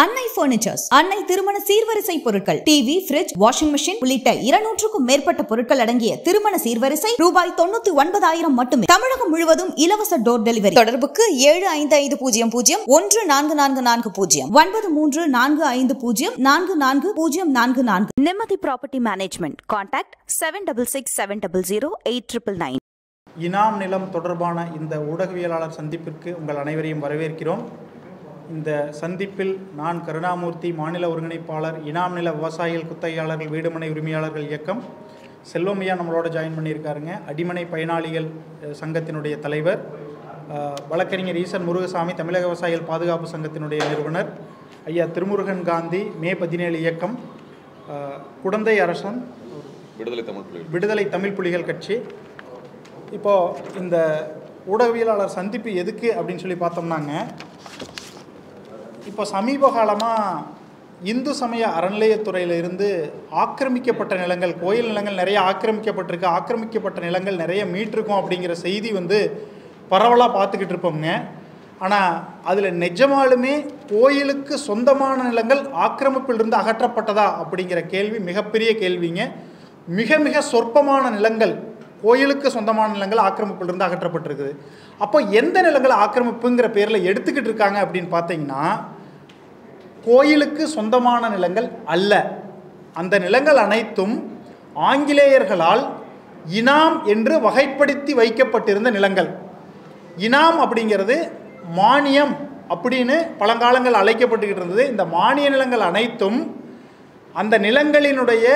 அன்னை பர்னிச்சர்ஸ், அன்னை திருமண சீர்வரிசை பொருட்கள், டிவி, ஃபிரிட்ஜ், வாஷிங் மெஷின் உள்ளிட்ட 200க்கும் மேற்பட்ட பொருட்கள் அடங்கிய திருமண சீர்வரிசை ரூபாய் 99,000 மட்டுமே. தமிழகம் முழுவதும் இலவச டோர் டெலிவரி. தொடர்புக்கு 7550144440 9345044044. நிம்மதி ப்ராப்பர்ட்டி மேனேஜ்மெண்ட். கான்டாக்ட் 7667008999. இனாம் நிலம் தொடர்பான இந்த ஊடகவியலாளர் சந்திப்பிற்கு உங்கள் அனைவரையும் வரவேற்கிறோம். இந்த சந்திப்பில் நான் கருணாமூர்த்தி, மாநில ஒருங்கிணைப்பாளர், இனாம் நில விவசாயிகள், குத்தகையாளர்கள், வீடுமனை உரிமையாளர்கள் இயக்கம். செல்வமையா நம்மளோட ஜாயின் பண்ணியிருக்காருங்க. அடிமனை பயனாளிகள் சங்கத்தினுடைய தலைவர். வழக்கறிஞர் ஈசன் முருகசாமி, தமிழக விவசாயிகள் பாதுகாப்பு சங்கத்தினுடைய நிறுவனர். ஐயா திருமுருகன் காந்தி, மே 17 இயக்கம். குடந்தை அரசன், விடுதலை தமிழ் புலிகள் கட்சி. இப்போது இந்த ஊடகவியலாளர் சந்திப்பு எதுக்கு அப்படின்னு சொல்லி பார்த்தோம்னாங்க, இப்போ சமீப காலமாக இந்து சமய அறநிலையத்துறையிலிருந்து ஆக்கிரமிக்கப்பட்ட நிலங்கள், கோயில் நிலங்கள் நிறைய ஆக்கிரமிக்கப்பட்டிருக்கு, ஆக்கிரமிக்கப்பட்ட நிலங்கள் நிறைய மீட்டிருக்கும் அப்படிங்கிற செய்தி பரவலாக பார்த்துக்கிட்டு இருப்போங்க. ஆனால் அதில் நிஜமாலுமே கோயிலுக்கு சொந்தமான நிலங்கள் ஆக்கிரமிப்பிலிருந்து அகற்றப்பட்டதா அப்படிங்கிற கேள்வி மிகப்பெரிய கேள்விங்க. மிக மிக சொற்பமான நிலங்கள், கோயிலுக்கு சொந்தமான நிலங்கள் ஆக்கிரமிப்பிலிருந்து அகற்றப்பட்டிருக்குது. அப்போ எந்த நிலங்கள் ஆக்கிரமிப்புங்கிற பேரில் எடுத்துக்கிட்டு இருக்காங்க அப்படின்னு பார்த்தீங்கன்னா, கோயிலுக்கு சொந்தமான நிலங்கள் அல்ல. அந்த நிலங்கள் அனைத்தும் ஆங்கிலேயர்களால் இனாம் என்று வகைப்படுத்தி வைக்கப்பட்டிருந்த நிலங்கள். இனாம் அப்படிங்கிறது மானியம் அப்படின்னு பழங்காலங்கள் அழைக்கப்பட்டுக்கிட்டு இருந்தது. இந்த மானிய நிலங்கள் அனைத்தும் அந்த நிலங்களினுடைய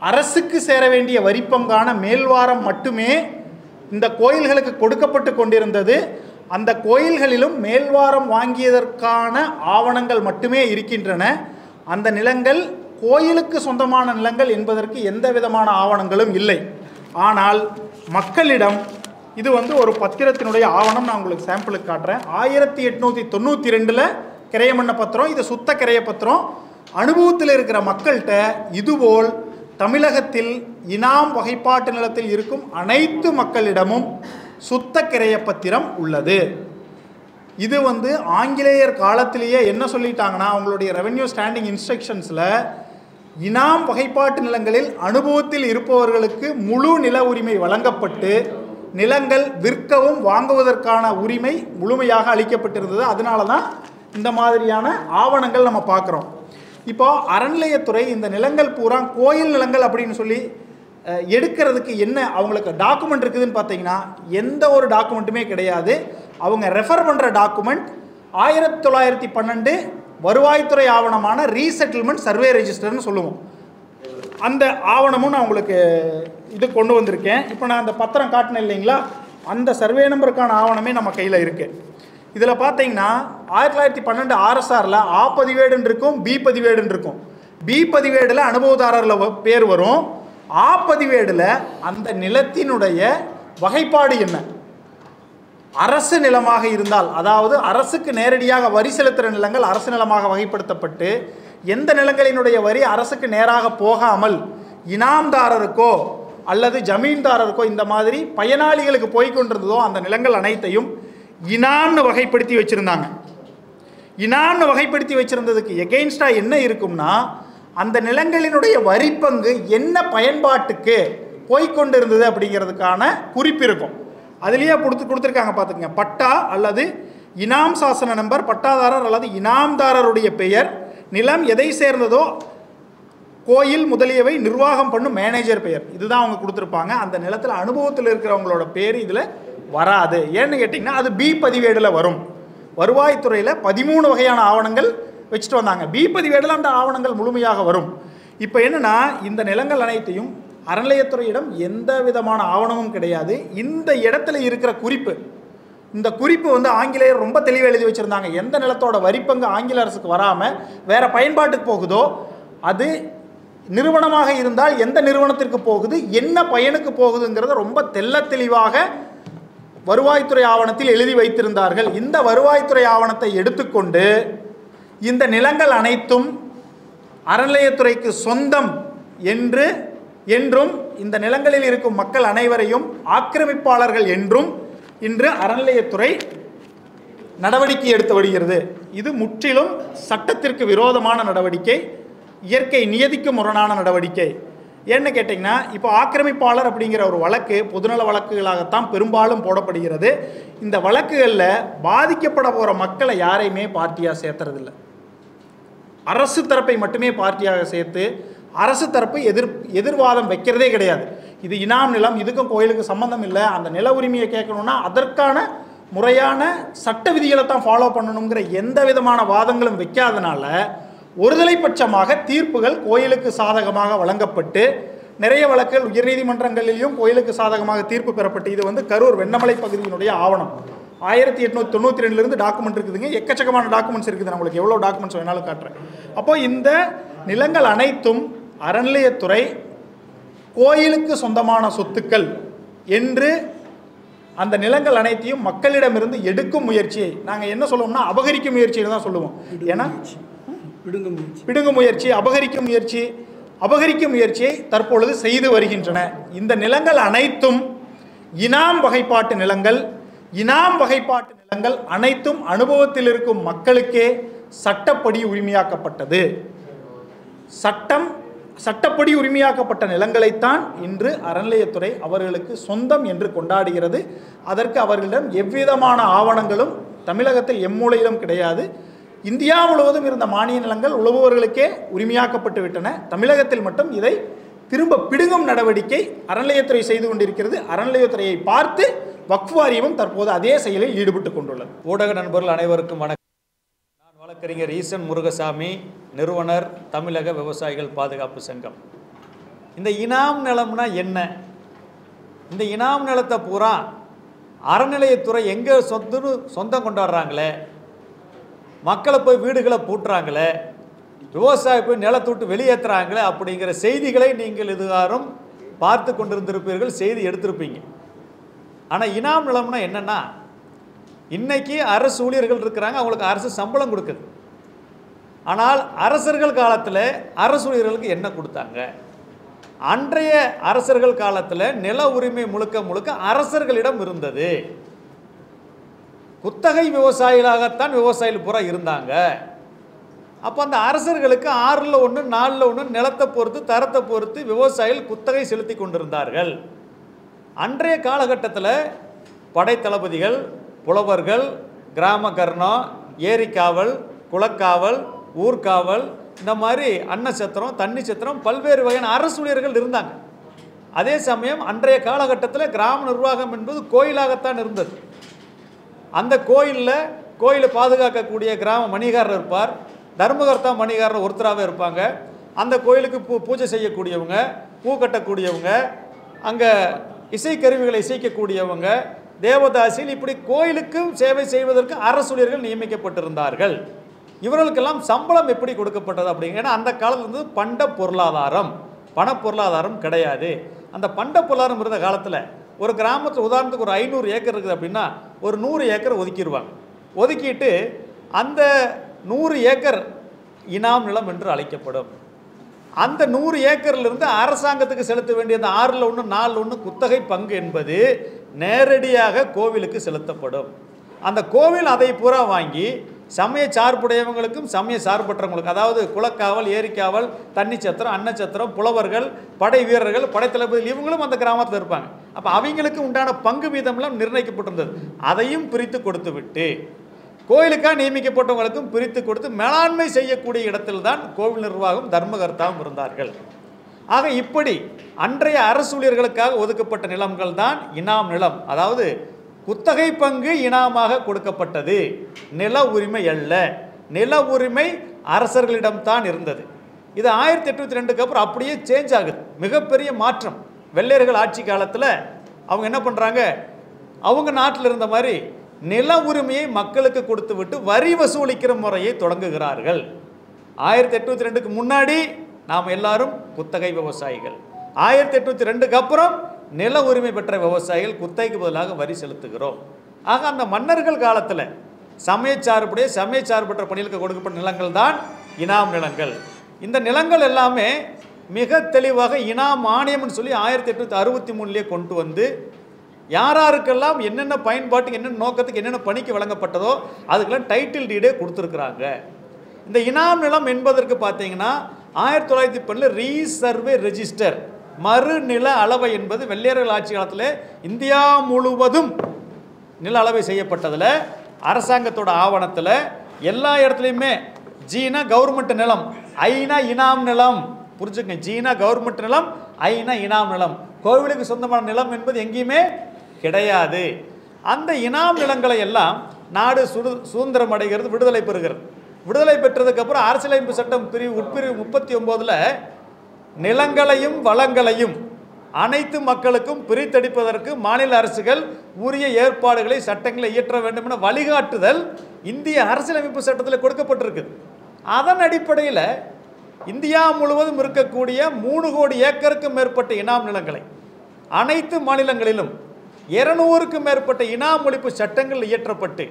அரசுக்கு சேர வேண்டிய வரிப்பங்கான மேல்வாரம் மட்டுமே இந்த கோயில்களுக்கு கொடுக்கப்பட்டு கொண்டிருந்தது. அந்த கோயில்களிலும் மேல்வாரம் வாங்கியதற்கான ஆவணங்கள் மட்டுமே இருக்கின்றன. அந்த நிலங்கள் கோயிலுக்கு சொந்தமான நிலங்கள் என்பதற்கு எந்த விதமான ஆவணங்களும் இல்லை. ஆனால் மக்களிடம் இது ஒரு பத்திரத்தினுடைய ஆவணம். நான் உங்களுக்கு சாம்பிளுக்கு காட்டுறேன். 1892 கிரையம் பண்ண பத்திரம். இது சுத்த கிரைய பத்திரம். அனுபவத்தில் இருக்கிற மக்கள்கிட்ட இதுபோல் தமிழகத்தில் இனாம் வகைப்பாட்டு நிலத்தில் இருக்கும் அனைத்து மக்களிடமும் சுத்த கிரைய பத்திரம் உள்ளது. இது ஆங்கிலேயர் காலத்திலேயே என்ன சொல்லிட்டாங்கன்னா, அவங்களுடைய ரெவென்யூ ஸ்டாண்டிங் இன்ஸ்ட்ரக்ஷன்ஸில் இனாம் வகைப்பாட்டு நிலங்களில் அனுபவத்தில் இருப்பவர்களுக்கு முழு நில உரிமை வழங்கப்பட்டு நிலங்கள் விற்கவும் வாங்குவதற்கான உரிமை முழுமையாக அளிக்கப்பட்டிருந்தது. அதனால தான் இந்த மாதிரியான ஆவணங்கள் நம்ம பார்க்குறோம். இப்போ அறநிலையத்துறை இந்த நிலங்கள் பூரா கோயில் நிலங்கள் அப்படின்னு சொல்லி எடுக்கிறதுக்கு என்ன அவங்களுக்கு டாக்குமெண்ட் இருக்குதுன்னு பார்த்தீங்கன்னா, எந்த ஒரு டாக்குமெண்ட்டுமே கிடையாது. அவங்க ரெஃபர் பண்ணுற டாக்குமெண்ட் 1912 வருவாய்த்துறை ஆவணமான ரீசெட்டில்மெண்ட் சர்வே ரெஜிஸ்டர்னு சொல்லுவோம். அந்த ஆவணமும் நான் உங்களுக்கு இது கொண்டு வந்திருக்கேன். இப்போ நான் அந்த பத்திரம் காட்டினேன் இல்லைங்களா, அந்த சர்வே நம்பருக்கான ஆவணமே நம்ம கையில் இருக்குது. இதில் பார்த்தீங்கன்னா 1912 ஆர்எஸ்ஆரில் ஆ பதிவேடுன்னு இருக்கும், பி பதிவேடுன்னு இருக்கும். பி பதிவேடில் அனுபவதாரரில் பேர் வரும். ஆ பதிவேடில் அந்த நிலத்தினுடைய வகைப்பாடு என்ன, அரசு நிலமாக இருந்தால், அதாவது அரசுக்கு நேரடியாக வரி செலுத்துகிற நிலங்கள் அரசு நிலமாக வகைப்படுத்தப்பட்டு, எந்த நிலங்களினுடைய வரி அரசுக்கு நேராக போகாமல் இனாம்தாரருக்கோ அல்லது ஜமீன்தாரருக்கோ இந்த மாதிரி பயனாளிகளுக்கு போய்கொண்டிருந்ததோ அந்த நிலங்கள் அனைத்தையும் இனாம்னு வகைப்படுத்தி வச்சுருந்தாங்க. இனாம்னு வகைப்படுத்தி வச்சுருந்ததுக்கு எகெயின்ஸ்டாக என்ன இருக்கும்னா, அந்த நிலங்களினுடைய வரிப்பங்கு என்ன பயன்பாட்டுக்கு போய்கொண்டு இருந்தது அப்படிங்கிறதுக்கான குறிப்பு இருக்கும். அதுலேயே கொடுத்துருக்காங்க பார்த்துக்கங்க. பட்டா அல்லது இனாம் சாசன நம்பர், பட்டாதாரர் அல்லது இனாம்தாரருடைய பெயர், நிலம் எதை சேர்ந்ததோ கோயில் முதலியவை நிர்வாகம் பண்ணும் மேனேஜர் பெயர், இதுதான் அவங்க கொடுத்துருப்பாங்க. அந்த நிலத்தில் அனுபவத்தில் இருக்கிறவங்களோட பேர் இதில் வராது. ஏன்னு கேட்டிங்கன்னா, அது பி பதிவேடில் வரும். வருவாய்த்துறையில் 13 வகையான ஆவணங்கள் வச்சுட்டு வந்தாங்க. பி பதிவேடில் அந்த ஆவணங்கள் முழுமையாக வரும். இப்போ என்னென்னா, இந்த நிலங்கள் அனைத்தையும் அறநிலையத்துறையிடம் எந்த விதமான ஆவணமும் கிடையாது. இந்த இடத்துல இருக்கிற குறிப்பு, இந்த குறிப்பு ஆங்கிலேயர் ரொம்ப தெளிவாக எழுதி வச்சுருந்தாங்க. எந்த நிலத்தோட வரிப்பங்கு ஆங்கில அரசுக்கு வராமல் வேறு பயன்பாட்டுக்கு போகுதோ, அது நிறுவனமாக இருந்தால் எந்த நிறுவனத்திற்கு போகுது, என்ன பயனுக்கு போகுதுங்கிறத ரொம்ப தெள்ள தெளிவாக வருவாய்த்துறை ஆவணத்தில் எழுதி வைத்திருந்தார்கள். இந்த வருவாய்த்துறை ஆவணத்தை எடுத்துக்கொண்டு இந்த நிலங்கள் அனைத்தும் அறநிலையத்துறைக்கு சொந்தம் என்றும் இந்த நிலங்களில் இருக்கும் மக்கள் அனைவரையும் ஆக்கிரமிப்பாளர்கள் என்றும் இன்று அறநிலையத்துறை நடவடிக்கை எடுத்து வருகிறது. இது முற்றிலும் சட்டத்திற்கு விரோதமான நடவடிக்கை, இயற்கை நியதிக்கு முரணான நடவடிக்கை. ஏன்னு கேட்டிங்கன்னா, இப்போ ஆக்கிரமிப்பாளர் அப்படிங்கிற ஒரு வழக்கு பொதுநல வழக்குகளாகத்தான் பெரும்பாலும் போடப்படுகிறது. இந்த வழக்குகளில் பாதிக்கப்பட போகிற மக்களை யாரையுமே பார்ட்டியாக சேர்த்துறதில்ல. அரசு தரப்பை மட்டுமே பார்ட்டியாக சேர்த்து அரசு தரப்பு எதிர்வாதம் வைக்கிறதே கிடையாது. இது இனாம் நிலம், இதுக்கும் கோயிலுக்கு சம்மந்தம் இல்லை, அந்த நில உரிமையை கேட்கணும்னா அதற்கான முறையான சட்ட விதிகளை தான் ஃபாலோ பண்ணணுங்கிற எந்த விதமான வாதங்களும் வைக்காதனால ஒருதலைப்பட்சமாக தீர்ப்புகள் கோயிலுக்கு சாதகமாக வழங்கப்பட்டு நிறைய வழக்குகள் உயர்நீதிமன்றங்களிலும் கோயிலுக்கு சாதகமாக தீர்ப்பு பெறப்பட்டு, இது வந்து கரூர் வெண்ணமலை பகுதியினுடைய ஆவணம் 1892 டாக்குமெண்ட் இருக்குதுங்க. எக்கச்சக்கமான டாக்குமெண்ட்ஸ் இருக்குது. நான் உங்களுக்கு எவ்வளோ டாக்குமெண்ட்ஸ் வேணாலும் காட்டுறேன். அப்போ இந்த நிலங்கள் அனைத்தும் அறநிலையத்துறை கோயிலுக்கு சொந்தமான சொத்துக்கள் என்று அந்த நிலங்கள் அனைத்தையும் மக்களிடமிருந்து எடுக்கும் முயற்சியை நாங்கள் என்ன சொல்லுவோம்னா அபகரிக்கும் முயற்சின்னு தான் சொல்லுவோம். ஏன்னா பிடுங்கு முயற்சி, அபகரிக்கும் முயற்சியை தற்பொழுது செய்து வருகின்றன. இந்த நிலங்கள் அனைத்தும் இனாம் வகைப்பாட்டு நிலங்கள். இனாம் வகைப்பாட்டு நிலங்கள் அனைத்தும் அனுபவத்தில் இருக்கும் மக்களுக்கே சட்டப்படி உரிமையாக்கப்பட்டது. சட்டப்படி உரிமையாக்கப்பட்ட நிலங்களைத்தான் இன்று அறநிலையத்துறை அவர்களுக்கு சொந்தம் என்று கொண்டாடுகிறது. அதற்கு அவர்களிடம் எவ்விதமான ஆவணங்களும் தமிழகத்தில் எம்மூலையிலும் கிடையாது. இந்தியா முழுவதும் இருந்த மானிய நிலங்கள் உழவுவர்களுக்கே உரிமையாக்கப்பட்டு விட்டன. தமிழகத்தில் மட்டும் இதை திரும்ப பிடுங்கும் நடவடிக்கை அறநிலையத்துறை செய்து கொண்டிருக்கிறது. அறநிலையத்துறையை பார்த்து வக்ஃப் வாரியமும் தற்போது அதே செயலில் ஈடுபட்டு கொண்டுள்ளது. ஊடக நண்பர்கள் அனைவருக்கும் வணக்கம். நான் வழக்கறிஞர் ஈசன் முருகசாமி, நிறுவனர் தமிழக விவசாயிகள் பாதுகாப்பு சங்கம். இந்த இனாம் நிலம்னா என்ன? இந்த இனாம் நிலத்தை பூரா அறநிலையத்துறை எங்கே சொந்தம் கொண்டாடுறாங்களே, மக்களை போய் வீடுகளை பூட்டுறாங்களே, விவசாயி போய் நிலத்தை விட்டு வெளியேற்றுறாங்களே அப்படிங்கிற செய்திகளை நீங்கள் இதுகாரும் பார்த்து கொண்டிருந்திருப்பீர்கள், செய்தி எடுத்திருப்பீங்க. ஆனால் இனாம் நிலம்னா என்னென்னா, இன்றைக்கி அரசு ஊழியர்கள் இருக்கிறாங்க, அவங்களுக்கு அரசு சம்பளம் கொடுக்குது. ஆனால் அரசர்கள் காலத்தில் அரசு ஊழியர்களுக்கு என்ன கொடுத்தாங்க? அன்றைய அரசர்கள் காலத்தில் நில உரிமை முழுக்க அரசர்களிடம் இருந்தது. குத்தகை விவசாயிகளாகத்தான் விவசாயிகள் பூரா இருந்தாங்க. அப்போ அந்த அரசர்களுக்கு 6ல் 1 4ல் 1 நிலத்தை பொறுத்து தரத்தை பொறுத்து விவசாயிகள் குத்தகை செலுத்தி கொண்டிருந்தார்கள். அன்றைய காலகட்டத்தில் படைத்தளபதிகள், புலவர்கள், கிராம கர்ணம், ஏரிக்காவல், குளக்காவல், ஊர்காவல், இந்த மாதிரி அன்னச்சத்திரம், தண்ணி சத்திரம், பல்வேறு வகையான அரசு ஊழியர்கள் இருந்தாங்க. அதே சமயம் அன்றைய காலகட்டத்தில் கிராம நிர்வாகம் என்பது கோயிலாகத்தான் இருந்தது. அந்த கோயிலை பாதுகாக்கக்கூடிய கிராம மணிகாரர் இருப்பார், தர்மகர்த்தா மணிகாரர் ஒருத்தராகவே இருப்பாங்க. அந்த கோயிலுக்கு பூஜை செய்யக்கூடியவங்க, பூ கட்டக்கூடியவங்க, அங்கே இசைக்கருவிகளை இசைக்கக்கூடியவங்க, தேவதாசிகள், இப்படி கோயிலுக்கு சேவை செய்வதற்கு அரசூழியர்கள் நியமிக்கப்பட்டிருந்தார்கள். இவர்களுக்கெல்லாம் சம்பளம் எப்படி கொடுக்கப்பட்டது அப்படிங்க? ஏன்னா அந்த காலத்தில் வந்து பண்ட பொருளாதாரம், பண பொருளாதாரம் கிடையாது. அந்த பண்ட பொருளாதாரம் இருந்த காலத்தில் ஒரு கிராமத்தில் உதாரணத்துக்கு ஒரு 500 ஏக்கர் இருக்குது அப்படின்னா ஒரு 100 ஏக்கர் ஒதுக்கிடுவாங்க. ஒதுக்கிட்டு அந்த 100 ஏக்கர் இனாம் நிலம் என்று அழைக்கப்படும். அந்த 100 ஏக்கர்லேருந்து அரசாங்கத்துக்கு செலுத்த வேண்டியது 6ல் 1 4ல் 1 குத்தகை பங்கு என்பது நேரடியாக கோவிலுக்கு செலுத்தப்படும். அந்த கோவில் அதை பூரா வாங்கி சமய சார்புடையவங்களுக்கும் சமய சார்பற்றவங்களுக்கும், அதாவது குளக்காவல், ஏரிக்காவல், தண்ணி சத்திரம், அன்னச்சத்திரம், புலவர்கள், படை வீரர்கள், படைத்தளபதிகள், இவங்களும் அந்த கிராமத்தில் இருப்பாங்க. அப்போ அவங்களுக்கு உண்டான பங்கு வீதம்லாம் நிர்ணயிக்கப்பட்டிருந்தது. அதையும் பிரித்து கொடுத்து விட்டு கோயிலுக்காக நியமிக்கப்பட்டவங்களுக்கும் பிரித்து கொடுத்து மேலாண்மை செய்யக்கூடிய இடத்தில் தான் கோவில் நிர்வாகம் தர்மகர்த்தாவும் இருந்தார்கள். ஆக இப்படி அன்றைய அரசு ஊழியர்களுக்காக ஒதுக்கப்பட்ட நிலங்கள் தான் இனாம் நிலம். அதாவது குத்தகை பங்கு இனாமாக கொடுக்கப்பட்டது, நில உரிமை அல்ல. நில உரிமை அரசர்களிடம்தான் இருந்தது. இது 1882 அப்புறம் அப்படியே சேஞ்ச் ஆகுது, மிகப்பெரிய மாற்றம். வெள்ளையர்கள் ஆட்சி காலத்தில் அவங்க என்ன பண்ணுறாங்க, அவங்க நாட்டில் இருந்த மாதிரி நில உரிமையை மக்களுக்கு கொடுத்து விட்டு வரி வசூலிக்கிற முறையை தொடங்குகிறார்கள். 1882 முன்னாடி நாம் எல்லாரும் குத்தகை விவசாயிகள், 1882 அப்புறம் நில உரிமை பெற்ற விவசாயிகள் குத்தகைக்கு பதிலாக வரி செலுத்துகிறோம். ஆக அந்த மன்னர்கள் காலத்தில் சமயச்சார்பற்ற பணிகளுக்கு கொடுக்கப்பட்ட நிலங்கள் தான் இனாம் நிலங்கள். இந்த நிலங்கள் எல்லாமே மிக தெளிவாக இனாம் மானியம்னு சொல்லி 1863 கொண்டு வந்து யாராருக்கெல்லாம் என்னென்ன பயன்பாட்டுக்கு என்னென்ன நோக்கத்துக்கு என்னென்ன பணிக்கு வழங்கப்பட்டதோ அதுக்கெல்லாம் டைட்டில் டீடே கொடுத்துருக்குறாங்க. இந்த இனாம் நிலம் என்பதற்கு பார்த்தீங்கன்னா 1912 ரீசர்வே ரெஜிஸ்டர் மறு நில அளவை என்பது வெள்ளையர்கள் ஆட்சி காலத்தில் இந்தியா முழுவதும் நில அளவை செய்யப்பட்டதில் அரசாங்கத்தோட ஆவணத்தில் எல்லா இடத்துலையுமே ஜீனா கவர்மெண்ட் நிலம், ஐனா இனாம் நிலம். புரிஞ்சுங்க, ஜீனா கவர்மெண்ட் நிலம், ஐனா இனாம் நிலம். கோவிலுக்கு சொந்தமான நிலம் என்பது எங்கேயுமே கிடையாது. அந்த இனாம் நிலங்களை எல்லாம் நாடு சுதந்திரம் அடைகிறது, விடுதலை பெறுகிறது. விடுதலை பெற்றதுக்கு அப்புறம் அரசியலமைப்பு சட்டம் உட்பிரிவு 39 நிலங்களையும் வளங்களையும் அனைத்து மக்களுக்கும் பிரித்தெடுப்பதற்கு மாநில அரசுகள் உரிய ஏற்பாடுகளை சட்டங்களை இயற்ற வேண்டும் என வழிகாட்டுதல் இந்திய அரசியலமைப்பு சட்டத்தில் கொடுக்கப்பட்டிருக்கு. அதன் அடிப்படையில் இந்தியா முழுவதும் இருக்கக்கூடிய 3 கோடி ஏக்கருக்கும் மேற்பட்ட இனாம் நிலங்களை அனைத்து மாநிலங்களிலும் 200க்கும் மேற்பட்ட இனாம் ஒழிப்பு சட்டங்கள் இயற்றப்பட்டு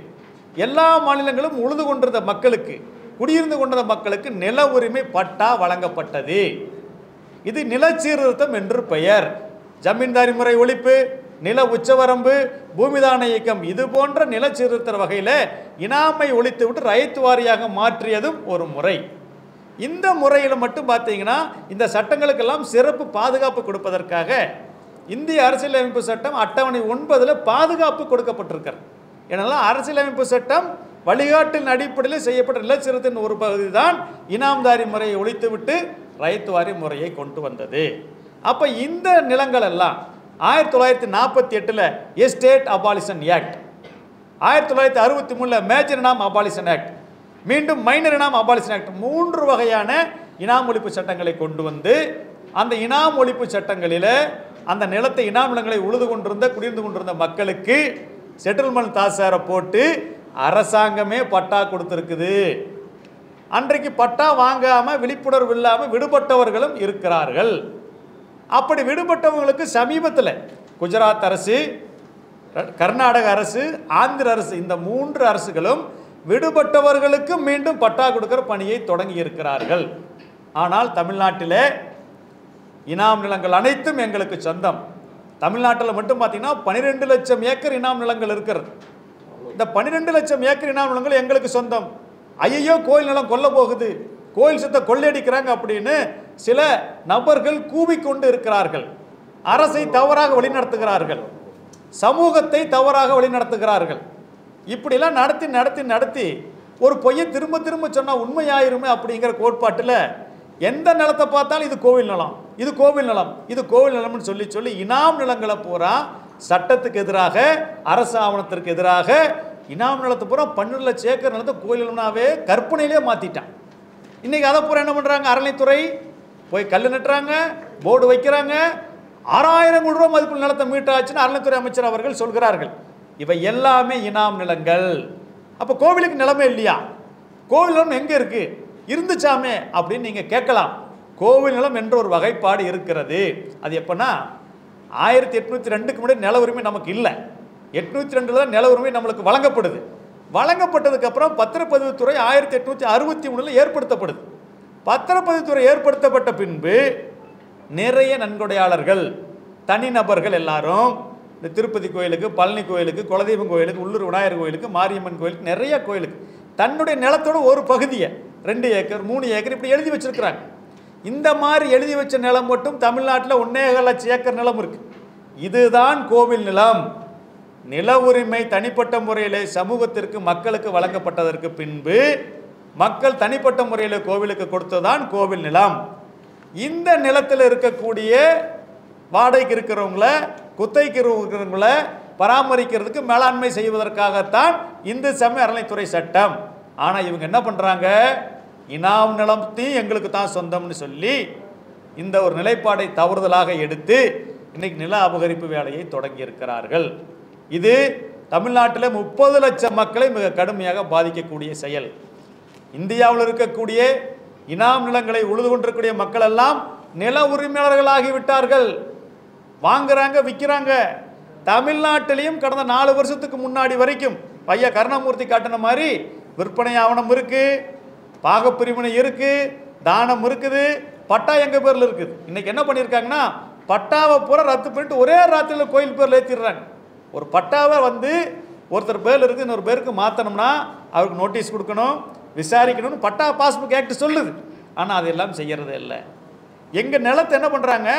எல்லா மாநிலங்களும் உழுது கொண்டிருந்த மக்களுக்கு, குடியிருந்து கொண்டிருந்த மக்களுக்கு நில உரிமை பட்டா வழங்கப்பட்டது. இது நிலச்சீர்திருத்தம் என்று பெயர். ஜமீன்தாரி முறை ஒழிப்பு, நில உச்சவரம்பு, பூமிதான இயக்கம், இது போன்ற நிலச்சீர்திருத்த வகையில் இனாமை ஒழித்து விட்டு ரைத்து வாரியாக மாற்றியதும் ஒரு முறை. இந்த முறையில் மட்டும் பார்த்தீங்கன்னா இந்த சட்டங்களுக்கெல்லாம் சிறப்பு பாதுகாப்பு கொடுப்பதற்காக இந்திய அரசியலமைப்பு சட்டம் அட்டவணை 9 பாதுகாப்பு கொடுக்கப்பட்டிருக்கிறது. ஏனெல்லாம் அரசியலமைப்பு சட்டம் வழிகாட்டின் அடிப்படையில் செய்யப்பட்ட நிலச்சீர்திருத்தத்தின் ஒரு பகுதி தான் இனாம்தாரி முறையை ஒழித்துவிட்டு ரைத்து வாரி முறையை கொண்டு வந்தது. அப்போ இந்த நிலங்கள் எல்லாம் 1948 எஸ்டேட் அபாலிஷன் ஆக்ட், 1963 மேஜர் இனாம் அபாலிஷன் ஆக்ட், மீண்டும் மைனர் இனாம் அபாலிஷன் ஆக்ட், 3 வகையான இனாம் ஒழிப்பு சட்டங்களை கொண்டு வந்து அந்த இனாம் ஒழிப்பு சட்டங்களில் அந்த நிலத்தை இனாம் நிலங்களை உழுது கொண்டிருந்த குடியிருந்து கொண்டிருந்த மக்களுக்கு செட்டில்மெண்ட் தாசாரை போட்டு அரசாங்கமே பட்டா கொடுத்துருக்குது. அன்றைக்கு பட்டா வாங்காமல் விழிப்புணர்வு இல்லாமல் விடுபட்டவர்களும் இருக்கிறார்கள். அப்படி விடுபட்டவங்களுக்கு சமீபத்தில் குஜராத் அரசு, கர்நாடக அரசு, ஆந்திர அரசு, இந்த 3 அரசுகளும் விடுபட்டவர்களுக்கு மீண்டும் பட்டா கொடுக்கிற பணியை தொடங்கி இருக்கிறார்கள். ஆனால் தமிழ்நாட்டில் இனாம் நிலங்கள் அனைத்தும் எங்களுக்கு சொந்தம். தமிழ்நாட்டில் மட்டும் பார்த்தீங்கன்னா 12 லட்சம் ஏக்கர் இனாம் நிலங்கள் இருக்கிறது. இந்த 12 லட்சம் ஏக்கர் இனாம் நிலங்கள் எங்களுக்கு சொந்தம். ஐயோ கோயில் நிலம் கொல்ல போகுது, கோயில் சொத்தை கொள்ளையடிக்கிறாங்க அப்படின்னு சில நபர்கள் கூவிக்கொண்டு இருக்கிறார்கள். அரசை தவறாக வழிநடத்துகிறார்கள், சமூகத்தை தவறாக வழிநடத்துகிறார்கள். இப்படிலாம் நடத்தி நடத்தி நடத்தி ஒரு பொய்யை திரும்ப திரும்ப சொன்னால் உண்மையாயிருமே அப்படிங்கிற கோட்பாட்டில் எந்த நிலத்தை பார்த்தாலும் இது கோவில் நிலம், இது கோவில் நிலம், இது கோவில் நிலம்னு சொல்லி சொல்லி இனாம் நிலங்களை பூரா சட்டத்துக்கு எதிராக, அரசு ஆவணத்திற்கு எதிராக இனாம் நிலத்தை பூரா 12 லட்சம் ஏக்கர் நிலத்தை கோயில் நிலம்னாவே கற்பனையிலே மாற்றிட்டான். இன்றைக்கி அதை பூரா என்ன பண்ணுறாங்க, அறநிலைத்துறை போய் கல் நட்டுறாங்க, போர்டு வைக்கிறாங்க, 6000 கோடி ரூபாய் மதிப்பு நிலத்தை மீட்டாச்சுன்னு அறநிலைத்துறை அமைச்சர் அவர்கள் சொல்கிறார்கள். இவை எல்லாமே இனாம் நிலங்கள். அப்போ கோவிலுக்கு நிலமே இல்லையா? கோவில் நிலம் எங்கே இருக்குது? இருந்துச்சாமே அப்படின்னு நீங்கள் கேட்கலாம். கோவில் நிலம் என்ற ஒரு வகைப்பாடு இருக்கிறது. அது எப்போனா 1802க்கு முன்னாடி நில உரிமை நமக்கு இல்லை. 802 தான் நில உரிமை நம்மளுக்கு வழங்கப்படுது. வழங்கப்பட்டதுக்கப்புறம் பத்திரப்பதிவுத்துறை 1863 ஏற்படுத்தப்படுது. பத்திரப்பதிவுத்துறை ஏற்படுத்தப்பட்ட பின்பு நிறைய நன்கொடையாளர்கள், தனிநபர்கள் எல்லாரும் இந்த திருப்பதி கோயிலுக்கு, பழனி கோயிலுக்கு, குலதெய்வம் கோயிலுக்கு, உள்ளூர் விநாயகர் கோயிலுக்கு, மாரியம்மன் கோயிலுக்கு, நிறைய கோயிலுக்கு தன்னுடைய நிலத்தோட ஒரு பகுதியை 2 ஏக்கர் 3 ஏக்கர் இப்படி எழுதி வச்சிருக்கிறாங்க. இந்த மாதிரி எழுதி வச்ச நிலம் மட்டும் தமிழ்நாட்டில் 1.25 லட்சம் ஏக்கர் நிலம் இருக்கு. இதுதான் கோவில் நிலம். நில உரிமை தனிப்பட்ட முறையில் சமூகத்திற்கு, மக்களுக்கு வழங்கப்பட்டதற்கு பின்பு மக்கள் தனிப்பட்ட முறையில் கோவிலுக்கு கொடுத்ததான் கோவில் நிலம். இந்த நிலத்தில் இருக்கக்கூடிய வாடகைக்கு இருக்கிறவங்கள, குத்தகைக்கு இருக்கிறவங்கள பராமரிக்கிறதுக்கு மேலாண்மை செய்வதற்காகத்தான் இந்து சமய அறநிலைத்துறை சட்டம். ஆனால் இவங்க என்ன பண்ணுறாங்க, இனாம் நிலத்தையும் எங்களுக்கு தான் சொந்தம்னு சொல்லி இந்த ஒரு நிலைப்பாடை தவறுதலாக எடுத்து இன்னைக்கு நில அபகரிப்பு வேலையை தொடங்கி இருக்கிறார்கள். இது தமிழ்நாட்டில் 30 லட்சம் மக்களை மிக கடுமையாக பாதிக்கக்கூடிய செயல். இந்தியாவில் இருக்கக்கூடிய இனாம் நிலங்களை உழுது கொண்டிருக்கக்கூடிய மக்கள் எல்லாம் நில உரிமையாளர்களாகிவிட்டார்கள். வாங்குறாங்க, விற்கிறாங்க. தமிழ்நாட்டிலையும் கடந்த 4 வருஷத்துக்கு முன்னாடி வரைக்கும் ஐயா கருணாமூர்த்தி காட்டின மாதிரி விற்பனை ஆவணம் இருக்கு, பாகப்பிரிவினை இருக்கு, தானம் இருக்குது, பட்டா எங்க பேர்ல இருக்குது. இன்னைக்கு என்ன பண்ணியிருக்காங்கன்னா பட்டாவை பூரா ரத்து பண்ணிட்டு ஒரே ராத்திரியில் கோயில் பேர்ல ஏற்றிடுறாங்க. ஒரு பட்டாவை வந்து ஒருத்தர் பேர் இருக்குது இன்னொரு பேருக்கு மாற்றணும்னா அவருக்கு நோட்டீஸ் கொடுக்கணும், விசாரிக்கணும்னு பட்டா பாஸ்புக் ஆக்ட் சொல்லுது. ஆனால் அதெல்லாம் செய்யறதே இல்லை. எங்கள் நிலத்தை என்ன பண்ணுறாங்க,